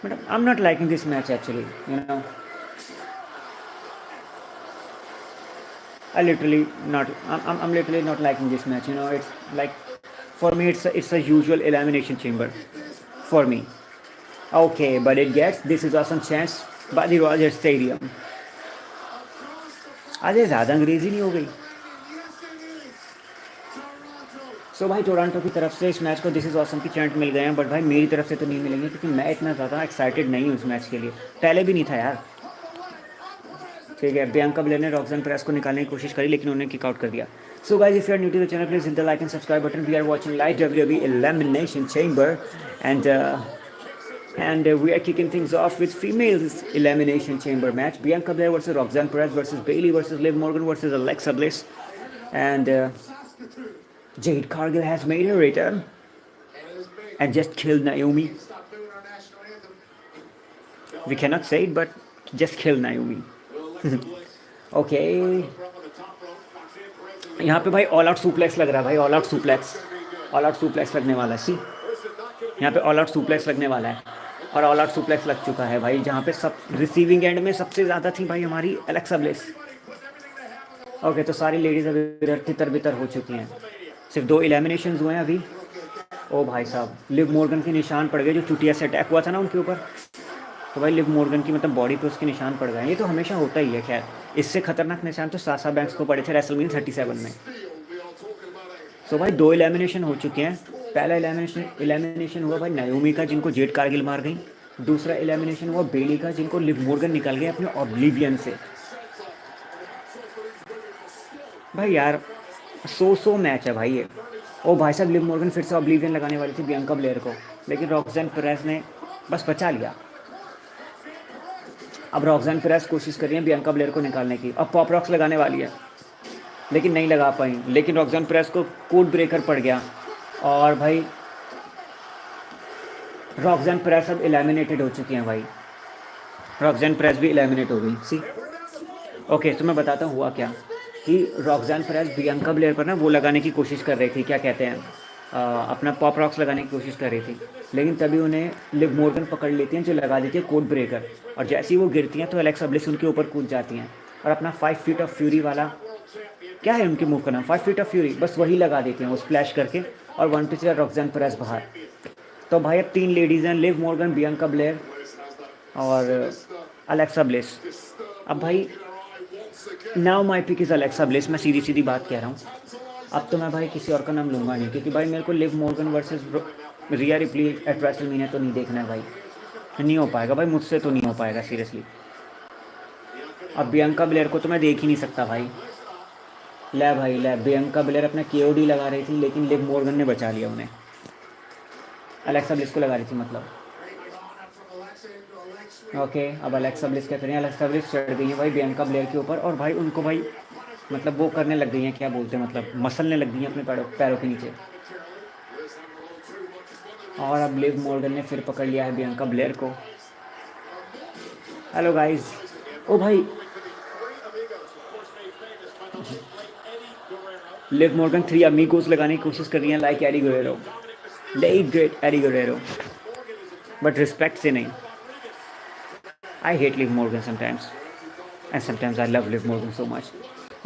S1: But I am not liking this match actually, you know. I'm literally not liking this match. You know, it's like for me it's a usual elimination chamber for me. Okay, but it gets this is awesome chance by the Rogers Stadium. आज ये ज़्यादा अंग्रेजी नहीं हो गई। सो भाई Toronto की तरफ से इस मैच को दिस इज़ ऑसम की चैंट मिल गए हैं, बट भाई मेरी तरफ से तो नहीं मिलेंगे क्योंकि मैं इतना ज़्यादा एक्साइटेड नहीं हूँ इस मैच के लिए, पहले भी नहीं था यार। ठीक है, बियांका बेलेयर ने रॉक्सैन परेज को निकालने की कोशिश करी लेकिन उन्होंने किक आउट कर दिया। So guys, if you are new to the channel, please hit the like and subscribe button. We are watching live WWE Elimination Chamber and we are kicking things off with females Elimination Chamber match. Bianca Belair versus Roxanne Perez versus Bayley versus Liv Morgan versus Alexa Bliss, and Jade Cargill has made her return and just killed Naomi. We cannot say it, but just killed Naomi. Okay यहाँ पे भाई all out suplex लग रहा है भाई, all out suplex लगने वाला है। सी यहाँ पे ऑल आउट सुप्लेक्स लगने वाला है और ऑल आउट सुप्लेक्स लग चुका है भाई, जहाँ पे सब रिसीविंग एंड में सबसे ज़्यादा थी भाई हमारी एलेक्सा ब्लिस। ओके, तो सारी लेडीज़ अभी इधर तितर बितर हो चुकी हैं, सिर्फ 2 एलिमिनेशन हुए हैं अभी। ओ भाई साहब, लिव मॉर्गन के निशान पड़ गए, जो चुटिया से अटैक हुआ था ना उनके ऊपर, तो भाई लिव मॉर्गन की मतलब बॉडी पे उसके निशान पड़ गए। ये तो हमेशा होता ही है। खैर, इससे खतरनाक निशान तो सासा बैंक्स को पड़े थे रेसलमेनिया 37 में। सो भाई 2 एलिमिनेशन हो चुके हैं। पहला एलिमिनेशन हुआ भाई नायोमी का, जिनको जेड कारगिल मार गई। दूसरा एलिमिनेशन हुआ बेली का, जिनको लिव मॉर्गन निकल गए अपने ऑब्लिवियन से। भाई यार, सो मैच है भाई ये। ओ भाई साहब, लिव मॉर्गन फिर से ऑब्लिवियन लगाने वाली थी बियांका ब्लेयर को, लेकिन रॉक्सैन पेरेज ने बस बचा लिया। अब रॉक्सैन पेरेज कोशिश कर रही है बियांका ब्लेयर को निकालने की, अब पॉप रॉक्स लगाने वाली है, लेकिन नहीं लगा पाई। लेकिन रॉक्सैन पेरेज को कोड ब्रेकर पड़ गया, और भाई रॉक्सैन पेरेज अब एलिमिनेटेड हो चुकी हैं भाई। रॉक्सैन पेरेज भी एलिमिनेट हो गई। सी ओके, तो मैं बताता हूँ हुआ क्या, कि रॉक्सैन पेरेज बियांका ब्लेयर पर ना वो लगाने की कोशिश कर रही थी, क्या कहते हैं, अपना पॉप रॉक्स लगाने की कोशिश कर रही थी, लेकिन तभी उन्हें लिव मॉर्गन पकड़ लेती हैं, जो लगा देती है कोड ब्रेकर। और जैसे ही वो गिरती हैं तो एलेक्सा ब्लिस उनके ऊपर कूद जाती हैं, और अपना 5 फीट ऑफ फ्यूरी वाला, क्या है उनके मूव का नाम, 5 फीट ऑफ फ्यूरी, बस वही लगा देते हैं वो स्प्लैश करके, और 1 2 3 रॉक्सैन पेरेज बाहर। तो भाई अब 3 लेडीज़ हैं, लिव मॉर्गन, बियांका ब्लेयर और अलेक्सा ब्लिस। अब भाई now my pick is Alexa Bliss, मैं सीधी सीधी बात कह रहा हूँ। अब तो मैं भाई किसी और का नाम लूँगा नहीं, क्योंकि भाई मेरे को लिव मॉर्गन वर्सेस रिया रिप्ली एट रेसलमेनिया तो नहीं देखना है भाई, नहीं हो पाएगा भाई, मुझसे तो नहीं हो पाएगा सीरियसली। अब बियांका ब्लेयर को तो मैं देख ही नहीं सकता भाई। ले भाई ले, बियांका ब्लेयर अपना KOD लगा रही थी, लेकिन लिव मॉर्गन ने बचा लिया उन्हें। अलेक्सा ब्लिस को लगा रही थी मतलब। ओके, अब अलेक्सा ब्लिस क्या करें, अलेक्सा ब्लिस चढ़ गई है भाई बियांका ब्लेयर के ऊपर, और भाई उनको भाई मतलब वो करने लग गई हैं, क्या बोलते हैं, मतलब मसलने लग गई हैं अपने पैरों के नीचे। और अब लिव मॉर्गन ने फिर पकड़ लिया है बियांका ब्लेयर को। Hello guys. ओ भाई, लिव मॉर्गन 3 अमीगोस लगाने की कोशिश कर रही हैं, like Eddie Guerrero, like great Eddie Guerrero, but respect से नहीं। I hate Liv Morgan sometimes, and sometimes I love Liv Morgan so much.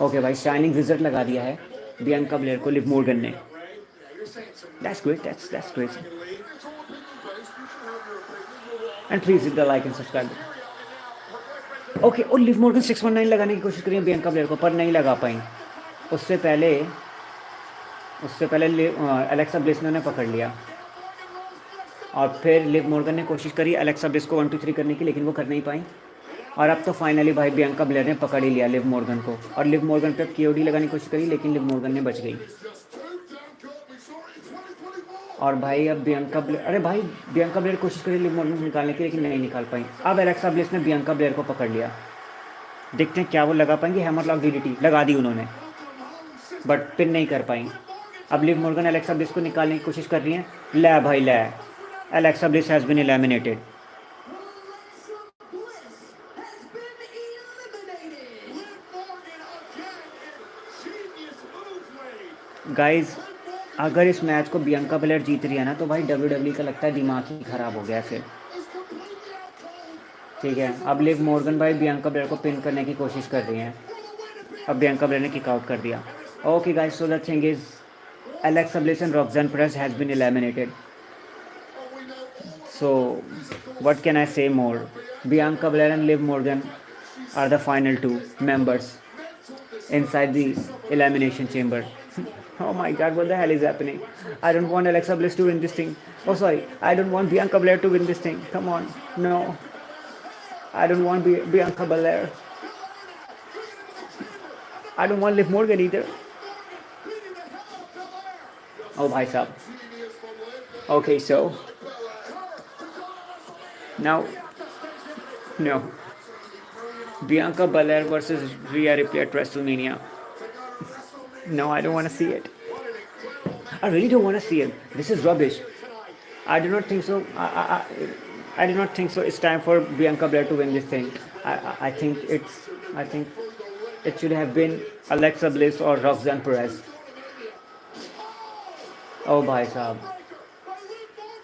S1: Okay भाई, शाइनिंग विजर्ड लगा दिया है बियांका ब्लेयर को लिव मॉर्गन ने। That's great, that's great. And please hit the like and subscribe. Okay, और Liv Morgan 619 लगाने की कोशिश करी है बियांका ब्लेयर को, पर नहीं लगा पाई। उससे पहले अलेक्सा ब्लिस ने उन्हें पकड़ लिया, और फिर लिव मॉर्गन ने कोशिश करी अलेक्सा ब्लिस को 1 2 3 करने की, लेकिन वो कर नहीं पाई। और अब तो फाइनली भाई बियांका ब्लेयर ने पकड़ ही लिया लिव मॉर्गन को, और लिव मॉर्गन पे KOD लगाने की कोशिश करी, लेकिन लिव मॉर्गन ने बच गई। और भाई अब बियांका ब्लेयर, अरे भाई बियांका ब्लेयर कोशिश करी लिव मॉर्गन को निकालने की, लेकिन नहीं निकाल पाई। अब अलेक्सा ब्लिस ने बियांका ब्लेयर को पकड़ लिया, देखते हैं क्या वो लगा पाएंगे। हैमर लॉक DDT लगा दी उन्होंने, बट पिन नहीं कर पाई। अब लिव मॉर्गन अलेक्सा ब्लिस को निकालने की कोशिश कर रही हैं। ले भाई ले, Alexa Bliss has been eliminated. Guys, अगर इस मैच को बियांका ब्लेयर जीत रही है ना, तो भाई WWE का लगता है दिमाग ही ख़राब हो गया फिर। ठीक है, अब लिव मॉर्गन भाई बियांका ब्लेयर को पिन करने की कोशिश कर रही हैं। अब बियांका ब्लेयर ने किक आउट कर दिया। Okay guys, so the thing is Alexa Bliss and Roxanne Perez has been eliminated. So what can I say more? Bianca Belair and Liv Morgan are the final 2 members inside the elimination chamber. Oh my god, what the hell is happening? I don't want Alexa Bliss to win this thing. Oh sorry, I don't want Bianca Belair to win this thing. Come on, no. I don't want Bianca Belair. I don't want Liv Morgan either. Oh bhai sahab. Okay, so now, no. Bianca Belair versus Rhea Ripley at WrestleMania. No, I don't want to see it. I really don't want to see it. This is rubbish. I do not think so. I do not think so. It's time for Bianca Belair to win this thing. I think it should have been Alexa Bliss or Roxanne Perez. Oh bhai sahab.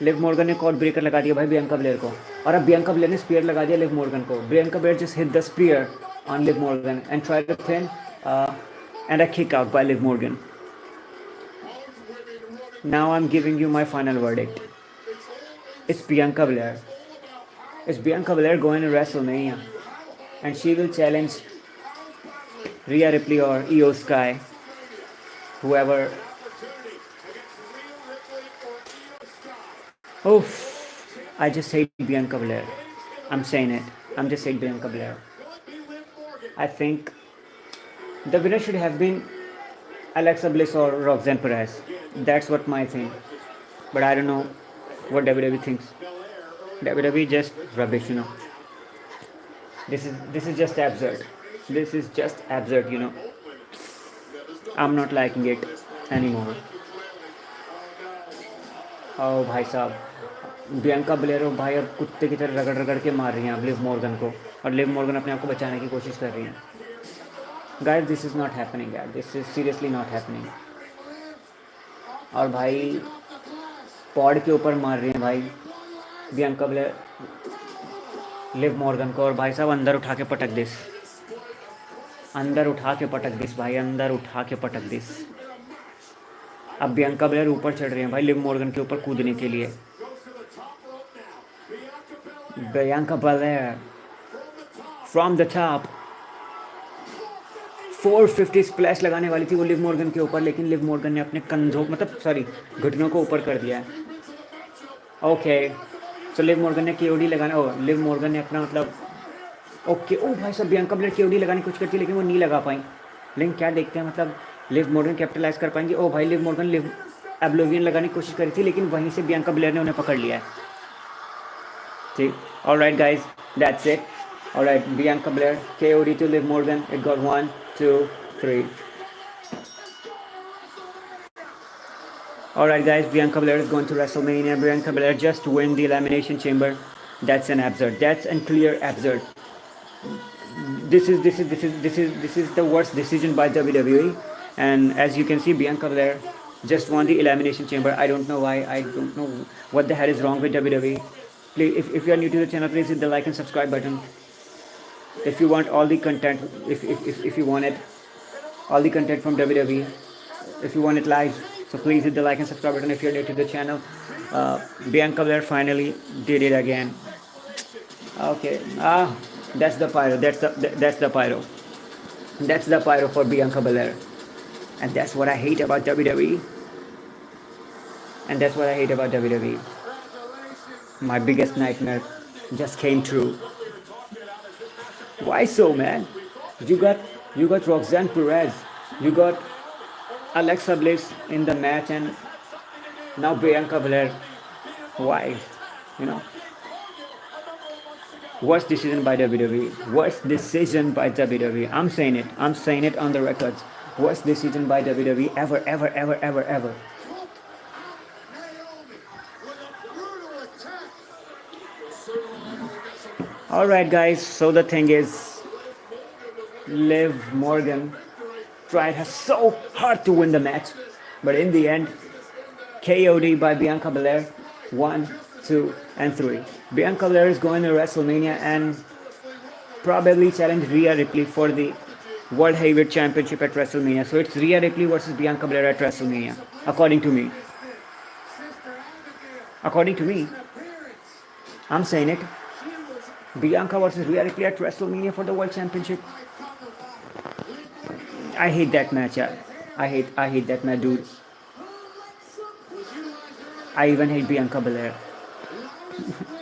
S1: Live Morgan ने cord breaker लगा दिया भाई Bianca Blair को, और अब Bianca Blair ने spear लगा दिया लिव मॉर्गन को. Bianca Belair just hit the spear on Liv Morgan and try to pin and a kick out by Liv Morgan. Now I'm giving you my final verdict. It's Bianca Belair. It's Bianca Belair going to WrestleMania, and she will challenge Rhea Ripley or Io Sky, whoever. Oof! I just hate Bianca Belair. I'm saying it. I'm just saying Bianca Belair. I think the winner should have been Alexa Bliss or Roxanne Perez. That's what my thing. But I don't know what WWE thinks. WWE just rubbish, you know. This is just absurd. This is just absurd, you know. I'm not liking it anymore. Oh भाई साहब, Bianca Blair भाई अब कुत्ते की तरह रगड़ रगड़ के मार रही हैं अब लिव मॉर्गन को, और लिव मॉर्गन अपने आप को बचाने की कोशिश कर रही हैं. Guys this is not happening यार, this is seriously not happening. और भाई पॉड के ऊपर मार रही हैं भाई बियंका ब्लेयर लिव मॉर्गन को, और भाई साहब अंदर उठा के पटक दिस, अंदर उठा के पटक दिस भाई, अंदर उठा के पटक दिस. अब बियंका ब्लेयर ऊपर चढ़ रही हैं भाई लिव मॉर्गन के ऊपर कूदने के लिए. Bianca Blair from the top 450 splash लगाने वाली थी वो लिव मॉर्गन के ऊपर, लेकिन लिव मॉर्गन ने अपने कंधों घुटनों को ऊपर कर दिया है. ओके तो लिव मॉर्गन ने केओडी लगाना, लिव मॉर्गन ने अपना ओके. ओ भाई साहब बियंका ब्लेयर केओडी लगाने की कोशिश करती है लेकिन वो नहीं लगा पाई. लेकिन क्या देखते हैं लिव मॉर्गन कैपिटलाइज कर पाएंगे. ओ भाई लिव मॉर्गन लिव एब्लोवियन लगाने की कोशिश करी थी लेकिन वहीं से बियंका ब्लेयर ने उन्हें पकड़ लिया है. ठीक, alright guys, that's it. Alright, Bianca Belair KO'd to Liv Morgan. It got 1 2 3. Alright guys, Bianca Belair is going to WrestleMania. Bianca Belair just win the Elimination Chamber. That's an absurd. That's a clear absurd. This is the worst decision by WWE. And as you can see, Bianca Belair just won the Elimination Chamber. I don't know why. I don't know what the hell is wrong with WWE. Please, if you are new to the channel, please hit the like and subscribe button. If you want all the content, if you want it, all the content from WWE, if you want it live, so please hit the like and subscribe button if you're new to the channel. Bianca Belair finally did it again. Okay, that's the pyro. That's the pyro. That's the pyro for Bianca Belair, and that's what I hate about WWE. And that's what I hate about WWE. My biggest nightmare just came true. Why so, man? You got Roxanne Perez. You got Alexa Bliss in the match, and now Bianca Belair. Why? You know, worst decision by WWE. Worst decision by WWE. I'm saying it. I'm saying it on the records. Worst decision by WWE ever. Alright guys, so the thing is, Liv Morgan tried her so hard to win the match, but in the end, KOD by Bianca Belair, 1, 2, and 3. Bianca Belair is going to WrestleMania and probably challenge Rhea Ripley for the World Heavyweight Championship at WrestleMania. So it's Rhea Ripley versus Bianca Belair at WrestleMania, according to me. According to me, I'm saying it. Bianca versus Rhea Ripley at WrestleMania for the World Championship. I hate that match, yeah. I hate that match, dude. I even hate Bianca Belair.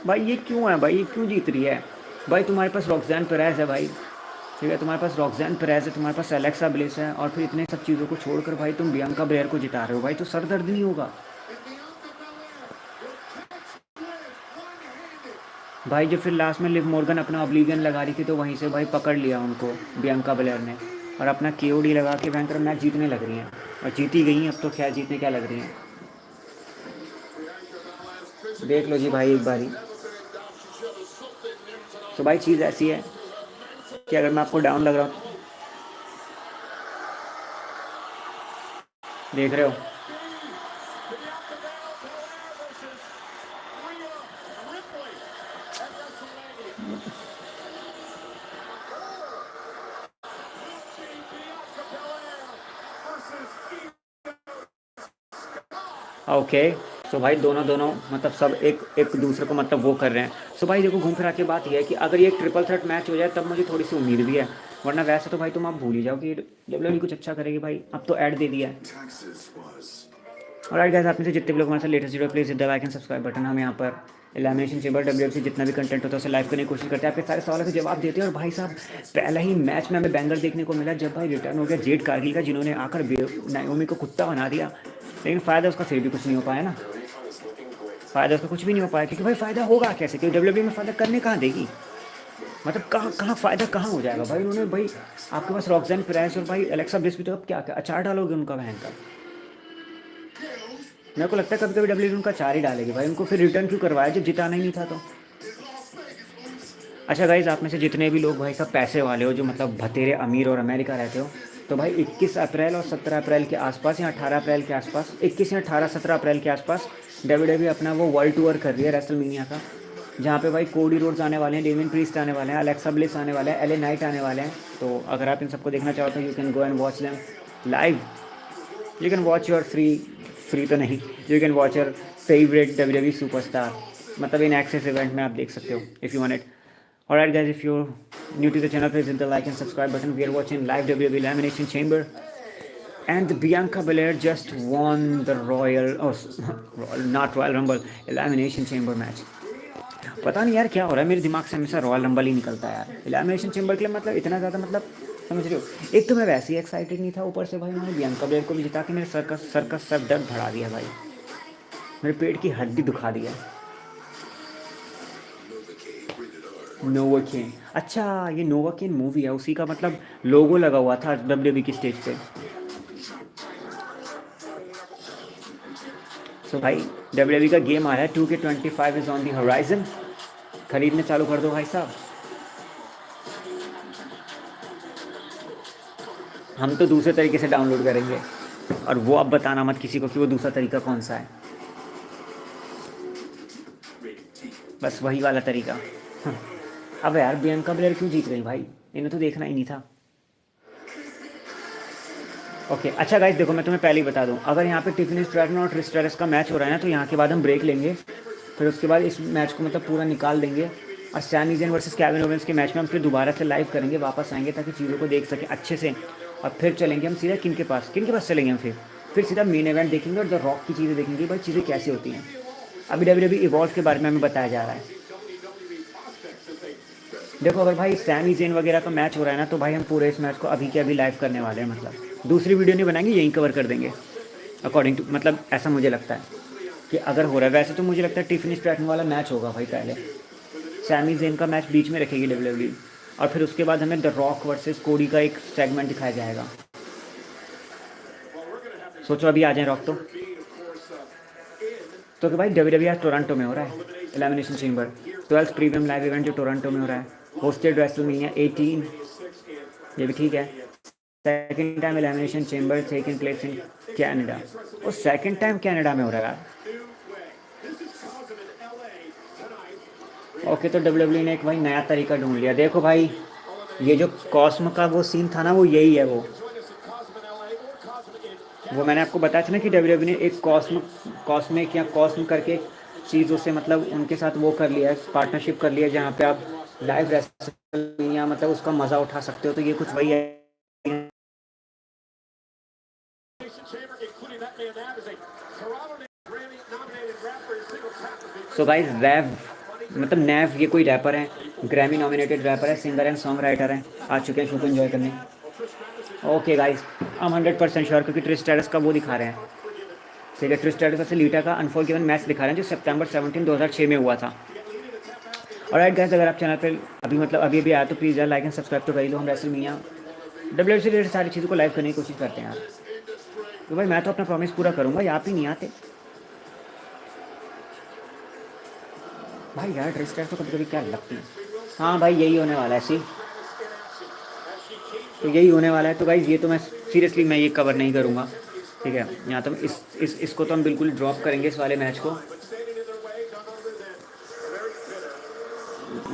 S1: भाई ये क्यों है भाई, ये क्यों जीत रही है भाई? तुम्हारे पास रॉक्सैन पेरेज है भाई, ठीक है, तुम्हारे पास रॉक्सैन पेरेज है, तुम्हारे पास एलेक्सा ब्लिस है, और फिर इतने सब चीज़ों को छोड़कर भाई तुम बियंका ब्लेयर को जिता रहे हो भाई, तो सर दर्द नहीं होगा भाई? जब फिर लास्ट में लिव मॉर्गन अपना ऑब्लिवियन लगा रही थी तो वहीं से भाई पकड़ लिया उनको बियंका ब्लेयर ने, और अपना केओडी लगा के भयंकर मैच जीतने लग रही हैं, और जीती गई हैं. अब तो क्या जीतने क्या लग रही हैं, देख लो जी भाई एक बारी. तो भाई चीज़ ऐसी है कि अगर मैं आपको डाउन लग रहा हूँ, देख रहे हो, ओके। सो भाई दोनों दोनों मतलब सब एक एक दूसरे को मतलब वो कर रहे हैं। सो भाई देखो घूम फिरा के बात यह है कि अगर ये ट्रिपल थ्रेट मैच हो जाए तब मुझे थोड़ी सी उम्मीद भी है, वरना वैसे तो भाई तुम आप भूल ही जाओ कि डब्ल्यूडब्ल्यू कुछ अच्छा करेगी भाई, अब तो ऐड दे दिया है। और राइट गाइस, आप में से जितने भी लोग हमारे साथ latest video please hit the like and subscribe button. हम यहाँ पर एलिमिनेशन चेंबर डब्ल्यूडब्ल्यू से जितना भी कंटेंट होता है उसे लाइव करने की कोशिश करते हैं, आपके सारे सवालों के जवाब देते हैं। और भाई साहब पहला ही मैच में हमें बैंगर देखने को मिला जब भाई रिटर्न हो गया जेड कारगिल का, जिन्होंने आकर नाओमी को कुत्ता बना दिया, लेकिन फ़ायदा उसका फिर भी कुछ नहीं हो पाया ना। फ़ायदा उसका कुछ भी नहीं हो पाया, क्योंकि भाई फ़ायदा होगा कैसे, क्योंकि डब्ल्यूडब्ल्यू में फ़ायदा करने कहाँ देगी, मतलब कहाँ कहाँ फ़ायदा कहाँ हो जाएगा भाई। उन्होंने भाई आपके पास रॉक्सैन प्रेस और भाई एलेक्सा ब्लिस भी, तो अब क्या क्या अचार डालोगे उनका बहन का। मेरे को लगता है कभी कभी डब्ल्यूडब्ल्यू उनका चार ही डालेगी भाई, उनको फिर रिटर्न क्यों करवाया जब जिताना ही नहीं था तो। अच्छा गाइज, आप में से जितने भी लोग भाई सब पैसे वाले हो, जो मतलब भतेरे अमीर और अमेरिका रहते हो, तो भाई 21 अप्रैल और 17 अप्रैल के आसपास या 18 अप्रैल के आसपास, 21 या 18 17 अप्रैल के आसपास डब्ल्यूडब्ल्यू अपना वो वर्ल्ड टूर कर रही है रेसलमेनिया का, जहाँ पे भाई कोडी रोड्स आने वाले हैं, डेमियन प्रीस्ट आने वाले हैं, अलेक्सा ब्लिस आने वाले हैं, एले नाइट आने वाले हैं। तो अगर आप इन सबको देखना चाहो तो you can go and watch them live. You can watch your free तो नहीं, you can watch your favourite WWE superstar, मतलब इन एक्सेस इवेंट में आप देख सकते हो if you want it. Alright guys, if you're new to the channel, please hit the like and subscribe button. We are watching live WWE Elimination Chamber, and Bianca Belair just won the not Royal Rumble, Elimination Chamber match. पता नहीं यार क्या हो रहा है, मेरे दिमाग से हमेशा रॉयल रंबल ही निकलता है यार एलिमिनेशन चेंबर के लिए, मतलब इतना ज़्यादा, मतलब समझ रहे हो। एक तो मैं वैसे ही एक्साइटेड नहीं था, ऊपर से भाई उन्होंने बियांका ब्लेयर को भी जिता के मेरे सर दर्द बढ़ा दिया भाई, मेरे पेट की हड्डी दुखा दिया। नोवाकेन, अच्छा ये नोवाकेन मूवी है, उसी का मतलब लोगो लगा हुआ था डब्ल्यूबी की स्टेज पे। सो भाई डब्ल्यूबी का गेम आ रहा है 2K25 is on the horizon, खरीदने चालू कर दो भाई साहब। हम तो दूसरे तरीके से डाउनलोड करेंगे, और वो अब बताना मत किसी को कि वो दूसरा तरीका कौन सा है, बस वही वाला तरीका। अब यार बियांका ब्लेयर क्यों जीत गई भाई, इन्हें तो देखना ही नहीं था। ओके अच्छा गाइस देखो, मैं तुम्हें पहले ही बता दूं, अगर यहाँ पे टिफिनी स्ट्रैटन और ट्रिश स्ट्रैटस का मैच हो रहा है ना, तो यहाँ के बाद हम ब्रेक लेंगे, फिर उसके बाद इस मैच को मतलब पूरा निकाल देंगे, और Sami Zayn versus Kevin Owens के मैच में हम फिर दोबारा से लाइव करेंगे, वापस आएंगे ताकि चीज़ों को देख सकें अच्छे से, और फिर चलेंगे हम सीधा किन के पास चलेंगे हम, फिर सीधा मेन इवेंट देखेंगे और द रॉक की चीज़ें देखेंगे भाई, चीज़ें कैसी होती हैं। अभी डब्ल्यूडब्ल्यू इवॉल्व के बारे में हमें बताया जा रहा है। देखो अगर भाई सैमी ज़ेन वगैरह का मैच हो रहा है ना, तो भाई हम पूरे इस मैच को अभी के अभी लाइव करने वाले हैं, मतलब दूसरी वीडियो नहीं बनाएंगे, यहीं कवर कर देंगे अकॉर्डिंग टू, मतलब ऐसा मुझे लगता है कि अगर हो रहा है। वैसे तो मुझे लगता है टिफिनी स्ट्रैटन वाला मैच होगा भाई, पहले सैमी ज़ेन का मैच बीच में रखेगी डब्ल्यूडब्ल्यू, और फिर उसके बाद हमें द रॉक वर्सेस कोडी का एक सेगमेंट दिखाया जाएगा। सोचो अभी आ जाए रॉक तो कि भाई डब्ल्यूडब्ल्यू आज टोरंटो में हो रहा है elimination chamber 12th premium live event जो टोरंटो में हो रहा है, होस्टेड रेसलमेनिया 18, ये भी ठीक है। Second time elimination chamber taking place in Canada, और सेकंड टाइम कनाडा में हो रहा है। ओके तो डब्ल्यूडब्ल्यू ने एक भाई नया तरीका ढूंढ लिया, देखो भाई ये जो कॉस्म का वो सीन था ना, वो यही है, वो मैंने आपको बताया था ना कि डब्ल्यूडब्ल्यू ने एक कॉस्मिक या कॉस्म करके एक चीज़ों से मतलब उनके साथ वो कर लिया है, पार्टनरशिप कर लिया है, जहाँ पे आप लाइव रेसलमेनिया मतलब उसका मज़ा उठा सकते हो, तो ये कुछ वही है। सो गाइस रैव मतलब नैव, ये कोई रैपर है, ग्रैमी नॉमिनेटेड रैपर है, सिंगर एंड सॉन्ग राइटर है, आ चुके हैं शो को एंजॉय करने। Okay guys I am 100% sure, क्योंकि ट्रिश स्ट्रैटस का वो दिखा रहे हैं, ठीक है, ट्रिश स्ट्रैटस से लीटा का अनफॉरगिवन मैच दिखा रहे हैं जो सितंबर 17 2006 में हुआ था। और राइट गाइस, अगर आप चैनल पर अभी आया तो प्लीज़ यार लाइक एंड सब्सक्राइब तो कर लो। हम रेसलमेनिया डब्ल्यूडब्ल्यू से रिलेटेड सारी चीज़ों को लाइव करने की कोशिश करते हैं यार, तो भाई मैं तो अपना प्रॉमिस पूरा करूँगा, आप ही नहीं आते भाई यार। ट्रिश स्ट्रैटस तो कभी कभी क्या लगती है। हाँ भाई यही होने वाला है, तो यही होने वाला है। तो गाइज़ ये तो मैं सीरियसली मैं ये कवर नहीं करूँगा, ठीक है, यहाँ तो इसको तो हम बिल्कुल ड्रॉप करेंगे इस वाले मैच को।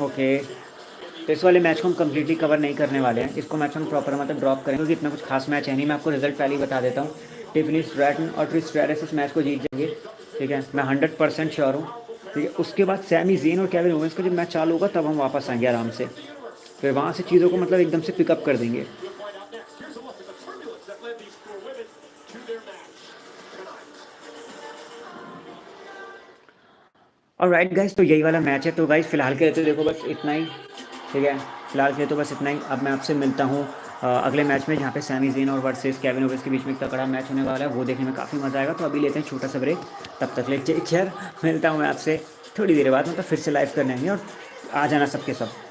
S1: ओके तो इस वाले मैच को हम कम्प्लीटली कवर नहीं करने वाले हैं, इसको मैच हम प्रॉपर मतलब ड्रॉप करेंगे क्योंकि इतना कुछ खास मैच है नहीं। मैं आपको रिजल्ट पहले ही बता देता हूँ, टिफनी स्ट्रैटन और ट्रिश स्ट्रैटस इस मैच को जीत जाएंगे, ठीक है, मैं 100% श्योर हूँ। ठीक है, उसके बाद सैमी ज़ेन और केविन ओवेंस का जब मैच चालू होगा तब हम वापस आएंगे आराम से, फिर वहाँ से चीज़ों को मतलब एकदम से पिकअप कर देंगे। और राइट गाइस, तो यही वाला मैच है। तो गाइस फिलहाल के लिए तो देखो बस इतना ही, ठीक है, फिलहाल के लिए तो बस इतना ही। अब मैं आपसे मिलता हूँ अगले मैच में, जहाँ पे सैमी ज़ेन और वर्सेस केविन ओवेंस के बीच में एक तगड़ा मैच होने वाला है, वो देखने में काफ़ी मज़ा आएगा। तो अभी लेते हैं छोटा सा ब्रेक, तब तक ले टेक केयर। मिलता हूँ मैं आपसे थोड़ी देर बाद, मतलब फिर से लाइव करने आएंगे और आ जाना सबके सब।